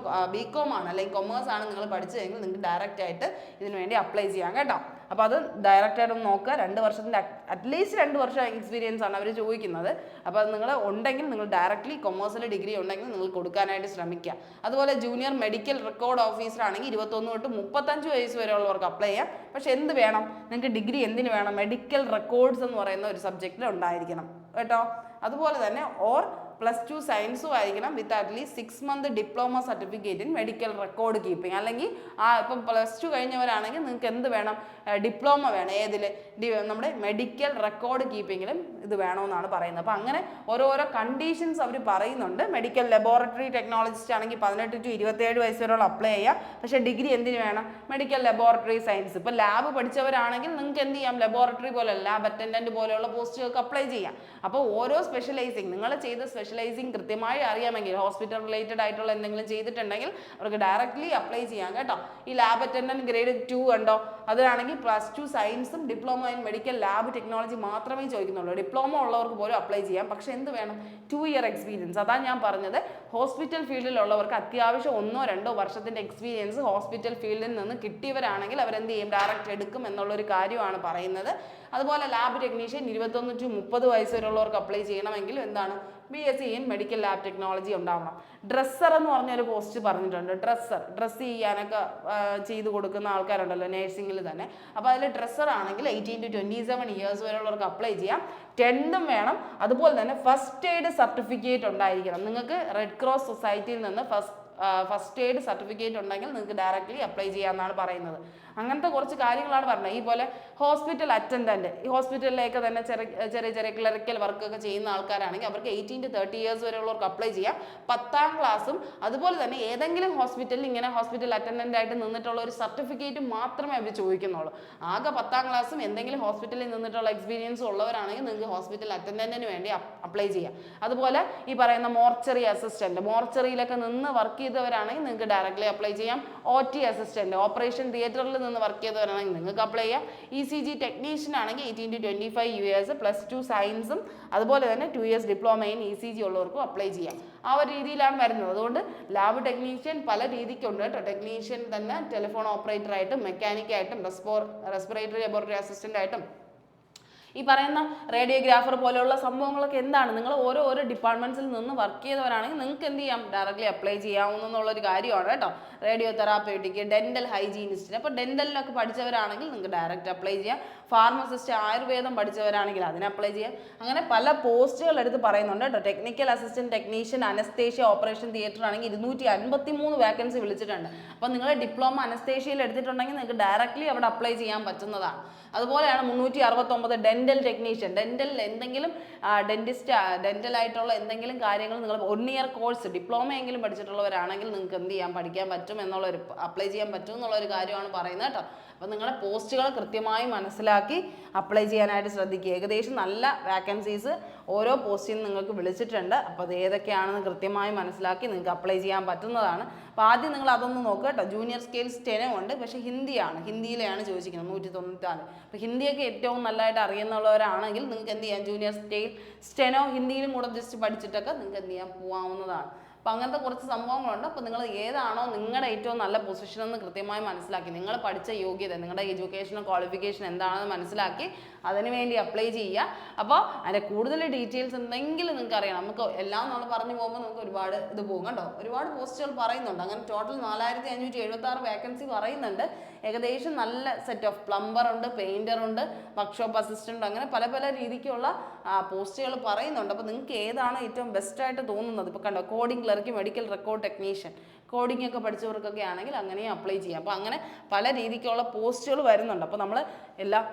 A: BCom ആണ് അല്ലെങ്കിൽ കൊമേഴ്സ് ആണ് നിങ്ങൾ പഠിച്ചതെങ്കിൽ നിങ്ങൾക്ക് ഡയറക്റ്റ് ആയിട്ട് ഇതിനു വേണ്ടി അപ്ലൈ ചെയ്യാം കേട്ടോ. അപ്പോൾ അത് ഡയറക്റ്റായിട്ട് നോക്കുക. 2 വർഷത്തിൻ്റെ അറ്റ്ലീസ്റ്റ് 2 വർഷം എക്സ്പീരിയൻസ് ആണ് അവർ ചോദിക്കുന്നത്. അപ്പോൾ അത് നിങ്ങൾ ഉണ്ടെങ്കിൽ നിങ്ങൾ ഡയറക്റ്റ്ലി കൊമേഴ്സിൽ ഡിഗ്രി ഉണ്ടെങ്കിൽ നിങ്ങൾ കൊടുക്കാനായിട്ട് ശ്രമിക്കുക. അതുപോലെ ജൂനിയർ മെഡിക്കൽ റെക്കോർഡ് ഓഫീസർ ആണെങ്കിൽ 21 to 35 വയസ്സ് വരെയുള്ളവർക്ക് അപ്ലൈ ചെയ്യാം. പക്ഷേ എന്ത് വേണം? നിങ്ങൾക്ക് ഡിഗ്രി എന്തിന് വേണം? മെഡിക്കൽ റെക്കോർഡ്സ് എന്ന് പറയുന്ന ഒരു സബ്ജക്റ്റിൽ ഉണ്ടായിരിക്കണം കേട്ടോ. അതുപോലെ തന്നെ +2 സയൻസും ആയിരിക്കണം വിത്ത് at least 6 month diploma certificate in medical record keeping. അല്ലെങ്കിൽ ഇപ്പം +2 കഴിഞ്ഞവരാണെങ്കിൽ നിങ്ങൾക്ക് എന്ത് വേണം? ഡിപ്ലോമ വേണം. ഏതിൽ? നമ്മുടെ മെഡിക്കൽ റെക്കോർഡ് കീപ്പിങ്ങിലും ഇത് വേണമെന്നാണ് പറയുന്നത്. അപ്പോൾ അങ്ങനെ ഓരോരോ കണ്ടീഷൻസ് അവർ പറയുന്നുണ്ട്. മെഡിക്കൽ ലബോറട്ടറി ടെക്നോളജിസ്റ്റ് ആണെങ്കിൽ 18 to 27 വയസ്സ് വരെയുള്ള അപ്ലൈ ചെയ്യാം. പക്ഷേ ഡിഗ്രി എന്തിന് വേണം? Medical laboratory science. ഇപ്പോൾ ലാബ് പഠിച്ചവരാണെങ്കിൽ നിങ്ങൾക്ക് എന്ത് ചെയ്യാം? ലബോറട്ടറി പോലെ ലാബ് അറ്റൻഡൻറ്റ് പോലെയുള്ള പോസ്റ്റുകൾക്ക് അപ്ലൈ ചെയ്യാം. അപ്പോൾ ഓരോ സ്പെഷ്യലൈസിങ് നിങ്ങൾ ചെയ്ത സ്പെഷ്യലൈസിങ് കൃത്യമായി അറിയാമെങ്കിൽ, ഹോസ്പിറ്റൽ റിലേറ്റഡ് ആയിട്ടുള്ള എന്തെങ്കിലും ചെയ്തിട്ടുണ്ടെങ്കിൽ അവർക്ക് ഡയറക്റ്റ്ലി അപ്ലൈ ചെയ്യാം കേട്ടോ. ഈ ലാബ് അറ്റൻഡൻറ്റ് ഗ്രേഡ് 2 കണ്ടോ, അതിലാണെങ്കിൽ +2 സയൻസും diploma in medical lab technology മാത്രമേ ചോദിക്കുന്നുള്ളൂ. ഡിപ്ലോമ ഉള്ളവർക്ക് പോലും അപ്ലൈ ചെയ്യാം. പക്ഷേ എന്ത് വേണം? 2 ഇയർ എക്സ്പീരിയൻസ്. അതാണ് ഞാൻ പറഞ്ഞത്, ഹോസ്പിറ്റൽ ഫീൽഡിലുള്ളവർക്ക് അത്യാവശ്യം 1-2 വർഷത്തിൻ്റെ എക്സ്പീരിയൻസ് ഹോസ്പിറ്റൽ ഫീൽഡിൽ നിന്ന് കിട്ടിയവരാണെങ്കിൽ അവരെന്ത് ചെയ്യും? ഡയറക്റ്റ് എടുക്കും എന്നുള്ളൊരു കാര്യമാണ് പറയുന്നത്. അതുപോലെ ലാബ് ടെക്നീഷ്യൻ 21 to 30 വയസ്സ് വരെയുള്ളവർക്ക് അപ്ലൈ ചെയ്യണമെങ്കിൽ എന്താണ്? BSc in medical lab technology ഉണ്ടാവണം. ഡ്രസ്സർ എന്ന് പറഞ്ഞൊരു പോസ്റ്റ് പറഞ്ഞിട്ടുണ്ട്. ഡ്രസ്സ് ചെയ്യാനൊക്കെ ചെയ്ത് കൊടുക്കുന്ന ആൾക്കാരുണ്ടല്ലോ നേഴ്സിംഗിൽ തന്നെ. അപ്പോൾ അതിൽ ഡ്രസ്സർ ആണെങ്കിൽ 18 to 27 ഇയേഴ്സ് വരെയുള്ളവർക്ക് അപ്ലൈ ചെയ്യാം. 10th വേണം. അതുപോലെ തന്നെ ഫസ്റ്റ് എയ്ഡ് സർട്ടിഫിക്കറ്റ് ഉണ്ടായിരിക്കണം. നിങ്ങൾക്ക് റെഡ് ക്രോസ് സൊസൈറ്റിയിൽ നിന്ന് ഫസ്റ്റ് എയ്ഡ് സർട്ടിഫിക്കറ്റ് ഉണ്ടെങ്കിൽ നിങ്ങൾക്ക് ഡയറക്റ്റ്ലി അപ്ലൈ ചെയ്യാമെന്നാണ് പറയുന്നത്. അങ്ങനത്തെ കുറച്ച് കാര്യങ്ങളാണ് പറഞ്ഞത്. ഈ പോലെ ഹോസ്പിറ്റൽ അറ്റൻഡൻറ്റ്, ഈ ഹോസ്പിറ്റലിലേക്ക് തന്നെ ചെറിയ ചെറിയ ക്ലറിക്കൽ വർക്കൊക്കെ ചെയ്യുന്ന ആൾക്കാരാണെങ്കിൽ അവർക്ക് 18 to 30 ഇയേഴ്സ് വരെയുള്ളവർക്ക് അപ്ലൈ ചെയ്യാം. 10th ക്ലാസ്സും അതുപോലെ തന്നെ ഏതെങ്കിലും ഹോസ്പിറ്റലിൽ ഇങ്ങനെ ഹോസ്പിറ്റൽ അറ്റൻഡൻ്റ് ആയിട്ട് നിന്നിട്ടുള്ള ഒരു സർട്ടിഫിക്കറ്റ് മാത്രമേ അവർ ചോദിക്കുന്നുള്ളൂ. ആകെ 10th ക്ലാസ്സും എന്തെങ്കിലും ഹോസ്പിറ്റലിൽ നിന്നിട്ടുള്ള എക്സ്പീരിയൻസും ഉള്ളവരാണെങ്കിൽ നിങ്ങൾക്ക് ഹോസ്പിറ്റൽ അറ്റൻഡൻറ്റിന് വേണ്ടി അപ്ലൈ ചെയ്യാം. അതുപോലെ ഈ പറയുന്ന മോർച്ചറി അസിസ്റ്റൻറ്റ്, മോർച്ചറിയിലൊക്കെ നിന്ന് വർക്ക് ചെയ്തവരാണെങ്കിൽ നിങ്ങൾക്ക് ഡയറക്റ്റ്ലി അപ്ലൈ ചെയ്യാം. OT അസിസ്റ്റൻറ്റ്, ഓപ്പറേഷൻ തിയേറ്ററിൽ നിന്ന് വർക്ക് ചെയ്തവരാണെങ്കിൽ നിങ്ങൾക്ക് അപ്ലൈ ചെയ്യാം. ECG ടെക്നീഷ്യൻ ആണെങ്കിൽ 18 to 25 ഇയേഴ്സ് +2 സയൻസും അതുപോലെ തന്നെ 2 ഇയേഴ്സ് ഡിപ്ലോമ ഇൻ ECG ഉള്ളവർക്കും അപ്ലൈ ചെയ്യാം. ആ ഒരു രീതിയിലാണ് വരുന്നത്. അതുകൊണ്ട് ലാബ് ടെക്നീഷ്യൻ പല രീതിക്കുണ്ട് കേട്ടോ. ടെക്നീഷ്യൻ തന്നെ ടെലിഫോൺ ഓപ്പറേറ്റർ ആയിട്ടും മെക്കാനിക്കായിട്ടും റെസ്പിറേറ്ററി ലബോറട്ടറി അസിസ്റ്റൻ്റ് ആയിട്ടും ഈ പറയുന്ന റേഡിയോഗ്രാഫർ പോലെയുള്ള സംഭവങ്ങളൊക്കെ എന്താണ്? നിങ്ങൾ ഓരോ ഡിപ്പാർട്ട്മെൻറ്റ്സിൽ നിന്ന് വർക്ക് ചെയ്തവരാണെങ്കിൽ നിങ്ങൾക്ക് എന്ത് ചെയ്യാം? ഡയറക്റ്റ്ലി അപ്ലൈ ചെയ്യാവുന്നൊരു കാര്യമാണ് കേട്ടോ. റേഡിയോ തെറാപ്യൂട്ടിക്, ഡെൻ്റൽ ഹൈജീനിസ്റ്റ്, അപ്പോൾ ഡെൻ്റലിലൊക്കെ പഠിച്ചവരാണെങ്കിൽ നിങ്ങൾക്ക് ഡയറക്റ്റ് അപ്ലൈ ചെയ്യാം. ഫാർമസിസ്റ്റ്, ആയുർവേദം പഠിച്ചവരാണെങ്കിൽ അതിന് അപ്ലൈ ചെയ്യാം. അങ്ങനെ പല പോസ്റ്റുകൾ എടുത്ത് പറയുന്നുണ്ട് കേട്ടോ. Technical assistant technician, anaesthesia operation theatre ആണെങ്കിൽ 253 വേക്കൻസി വിളിച്ചിട്ടുണ്ട്. അപ്പോൾ നിങ്ങൾ ഡിപ്ലോമ അനസ്തേഷ്യയിൽ എടുത്തിട്ടുണ്ടെങ്കിൽ നിങ്ങൾക്ക് ഡയറക്റ്റ്ലി അവിടെ അപ്ലൈ ചെയ്യാൻ പറ്റുന്നതാണ്. അതുപോലെയാണ് 369 ഡെൻ്റൽ ടെക്നീഷ്യൻ, ഡെൻ്റൽ എന്തെങ്കിലും ഡെൻ്റൽ ആയിട്ടുള്ള എന്തെങ്കിലും കാര്യങ്ങൾ നിങ്ങൾ 1 ഇയർ കോഴ്സ് ഡിപ്ലോമ എങ്കിലും പഠിച്ചിട്ടുള്ളവരാണെങ്കിൽ നിങ്ങൾക്ക് എന്ത് ചെയ്യാൻ പഠിക്കാൻ പറ്റും എന്നുള്ളൊരു അപ്ലൈ ചെയ്യാൻ പറ്റും എന്നുള്ളൊരു കാര്യമാണ് പറയുന്നത് കേട്ടോ. അപ്പോൾ നിങ്ങളുടെ പോസ്റ്റുകൾ കൃത്യമായി മനസ്സിലാക്കി അപ്ലൈ ചെയ്യാനായിട്ട് ശ്രദ്ധിക്കുക. ഏകദേശം നല്ല വാക്കൻസീസ് ഓരോ പോസ്റ്റിൽ നിന്ന് നിങ്ങൾക്ക് വിളിച്ചിട്ടുണ്ട്. അപ്പോൾ അത് ഏതൊക്കെയാണെന്ന് കൃത്യമായി മനസ്സിലാക്കി നിങ്ങൾക്ക് അപ്ലൈ ചെയ്യാൻ പറ്റുന്നതാണ്. അപ്പോൾ ആദ്യം നിങ്ങൾ അതൊന്ന് നോക്കുക കേട്ടോ. ജൂനിയർ സ്കെയിൽ സ്റ്റെനോ ഉണ്ട്, പക്ഷേ ഹിന്ദിയിലാണ് ചോദിച്ചിരിക്കുന്നത് 194. അപ്പോൾ ഹിന്ദിയൊക്കെ ഏറ്റവും നല്ലതായിട്ട് അറിയുന്നവരാണെങ്കിൽ നിങ്ങൾക്ക് എന്ത് ചെയ്യാം? ജൂനിയർ സ്റ്റെനോ ഹിന്ദിയിലും കൂടെ ജസ്റ്റ് പഠിച്ചിട്ടൊക്കെ നിങ്ങൾക്ക് എന്ത് ചെയ്യാൻ പോകാവുന്നതാണ്. അപ്പോൾ അങ്ങനത്തെ കുറച്ച് സംഭവങ്ങളുണ്ട്. അപ്പോൾ നിങ്ങൾ ഏതാണോ നിങ്ങളുടെ ഏറ്റവും നല്ല പൊസിഷൻ എന്ന് കൃത്യമായി മനസ്സിലാക്കി, നിങ്ങൾ പഠിച്ച യോഗ്യത, നിങ്ങളുടെ എഡ്യൂക്കേഷനോ ക്വാളിഫിക്കേഷൻ എന്താണെന്ന് മനസ്സിലാക്കി അതിന് വേണ്ടി അപ്ലൈ ചെയ്യുക. അപ്പോൾ അതിൻ്റെ കൂടുതൽ ഡീറ്റെയിൽസ് എന്തെങ്കിലും നിങ്ങൾക്ക് അറിയണം. നമുക്ക് എല്ലാം നമ്മൾ പറഞ്ഞു പോകുമ്പോൾ നമുക്ക് ഒരുപാട് ഇത് പോകും കേട്ടോ. ഒരുപാട് പോസ്റ്റുകൾ പറയുന്നുണ്ട്. അങ്ങനെ ടോട്ടൽ 4576 വേക്കൻസി പറയുന്നുണ്ട്. ഏകദേശം നല്ല സെറ്റ് ഓഫ് പ്ലംബർ ഉണ്ട്, പെയിൻറ്റർ ഉണ്ട്, വർക്ക്ഷോപ്പ് അസിസ്റ്റൻ്റ്, അങ്ങനെ പല രീതിക്കുള്ള പോസ്റ്റുകൾ പറയുന്നുണ്ട്. അപ്പോൾ നിങ്ങൾക്ക് ഏതാണ് ഏറ്റവും ബെസ്റ്റായിട്ട് തോന്നുന്നത്? ഇപ്പോൾ കണ്ടോ, coding clerk, medical record technician, coding ഒക്കെ പഠിച്ചവർക്കൊക്കെ ആണെങ്കിൽ അങ്ങനെയും അപ്ലൈ ചെയ്യാം. അപ്പോൾ അങ്ങനെ പല രീതിക്കുള്ള പോസ്റ്റുകൾ വരുന്നുണ്ട്. അപ്പോൾ നമ്മൾ എല്ലാം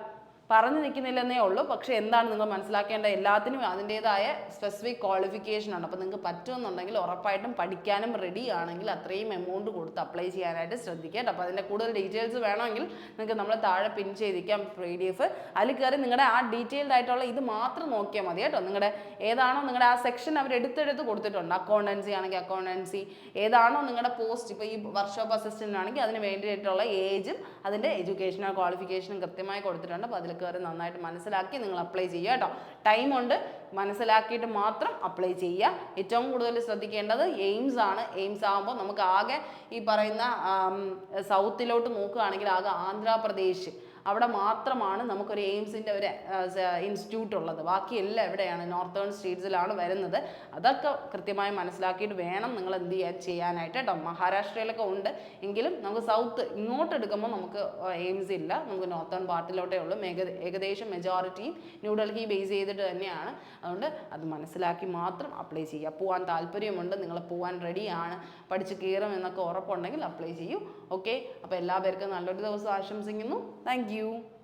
A: പറഞ്ഞു നിൽക്കുന്നില്ലെന്നേ ഉള്ളൂ. പക്ഷേ എന്താണ് നിങ്ങൾ മനസ്സിലാക്കേണ്ട, എല്ലാത്തിനും അതിൻ്റേതായ സ്പെസിഫിക് ക്വാളിഫിക്കേഷൻ ഉണ്ട്. അപ്പോൾ നിങ്ങൾക്ക് പറ്റുമെന്നുണ്ടെങ്കിൽ ഉറപ്പായിട്ടും പഠിക്കാനും റെഡി ആണെങ്കിൽ അത്രയും എമൗണ്ട് കൊടുത്ത് അപ്ലൈ ചെയ്യാനായിട്ട് ശ്രദ്ധിക്കുക. അപ്പോൾ അതിൻ്റെ കൂടുതൽ ഡീറ്റെയിൽസ് വേണമെങ്കിൽ നിങ്ങൾക്ക് നമ്മൾ താഴെ പിൻ ചെയ്തിരിക്കാം PDF. അതിൽ കയറി നിങ്ങളുടെ ആ ഡീറ്റെയിൽഡ് ആയിട്ടുള്ള ഇത് മാത്രം നോക്കിയാൽ മതി കേട്ടോ. നിങ്ങളുടെ ഏതാണോ നിങ്ങളുടെ ആ സെക്ഷൻ അവർ എടുത്തെടുത്ത് കൊടുത്തിട്ടുണ്ട്. അക്കൗണ്ടൻസി ആണെങ്കിൽ അക്കൗണ്ടൻസി, ഏതാണോ നിങ്ങളുടെ പോസ്റ്റ്, ഇപ്പോൾ ഈ വർക്ക്ഷോപ്പ് അസിസ്റ്റൻ്റ് ആണെങ്കിൽ അതിന് വേണ്ടിയിട്ടുള്ള ഏജും അതിൻ്റെ എഡ്യൂക്കേഷനോ ക്വാളിഫിക്കേഷനും കൃത്യമായി കൊടുത്തിട്ടുണ്ട്. അപ്പോൾ അതിൽ കയറി നന്നായിട്ട് മനസ്സിലാക്കി നിങ്ങൾ അപ്ലൈ ചെയ്യുക കേട്ടോ. ടൈമുണ്ട്, മനസ്സിലാക്കിയിട്ട് മാത്രം അപ്ലൈ ചെയ്യുക. ഏറ്റവും കൂടുതൽ ശ്രദ്ധിക്കേണ്ടത് എയിംസ് ആണ്. എയിംസ് ആകുമ്പോൾ നമുക്ക് ആകെ ഈ പറയുന്ന സൗത്തിലോട്ട് നോക്കുകയാണെങ്കിൽ ആകെ ആന്ധ്രാപ്രദേശ്, അവിടെ മാത്രമാണ് നമുക്കൊരു എയിംസിൻ്റെ ഒരു ഇൻസ്റ്റിറ്റ്യൂട്ട് ഉള്ളത്. ബാക്കിയെല്ലാം എവിടെയാണ്? നോർത്തേൺ സ്റ്റേറ്റ്സിലാണ് വരുന്നത്. അതൊക്കെ കൃത്യമായി മനസ്സിലാക്കിയിട്ട് വേണം നിങ്ങൾ എന്ത് ചെയ്യാനായിട്ട് കേട്ടോ. മഹാരാഷ്ട്രയിലൊക്കെ ഉണ്ട് എങ്കിലും നമുക്ക് സൗത്ത് ഇങ്ങോട്ട് എടുക്കുമ്പോൾ നമുക്ക് എയിംസ് ഇല്ല. നമുക്ക് നോർത്തേൺ പാർട്ടിലോട്ടേ ഉള്ളൂ. ഏകദേശം മെജോറിറ്റിയും ന്യൂഡൽഹി ബേസ് ചെയ്തിട്ട് തന്നെയാണ്. അതുകൊണ്ട് അത് മനസ്സിലാക്കി മാത്രം അപ്ലൈ ചെയ്യുക. പോകാൻ താല്പര്യമുണ്ട്, നിങ്ങൾ പോകാൻ റെഡിയാണ്, പഠിച്ച് കയറും എന്നൊക്കെ ഉറപ്പുണ്ടെങ്കിൽ അപ്ലൈ ചെയ്യൂ. ഓക്കെ, അപ്പോൾ എല്ലാ പേർക്കും നല്ലൊരു ദിവസം ആശംസിക്കുന്നു. Thank you.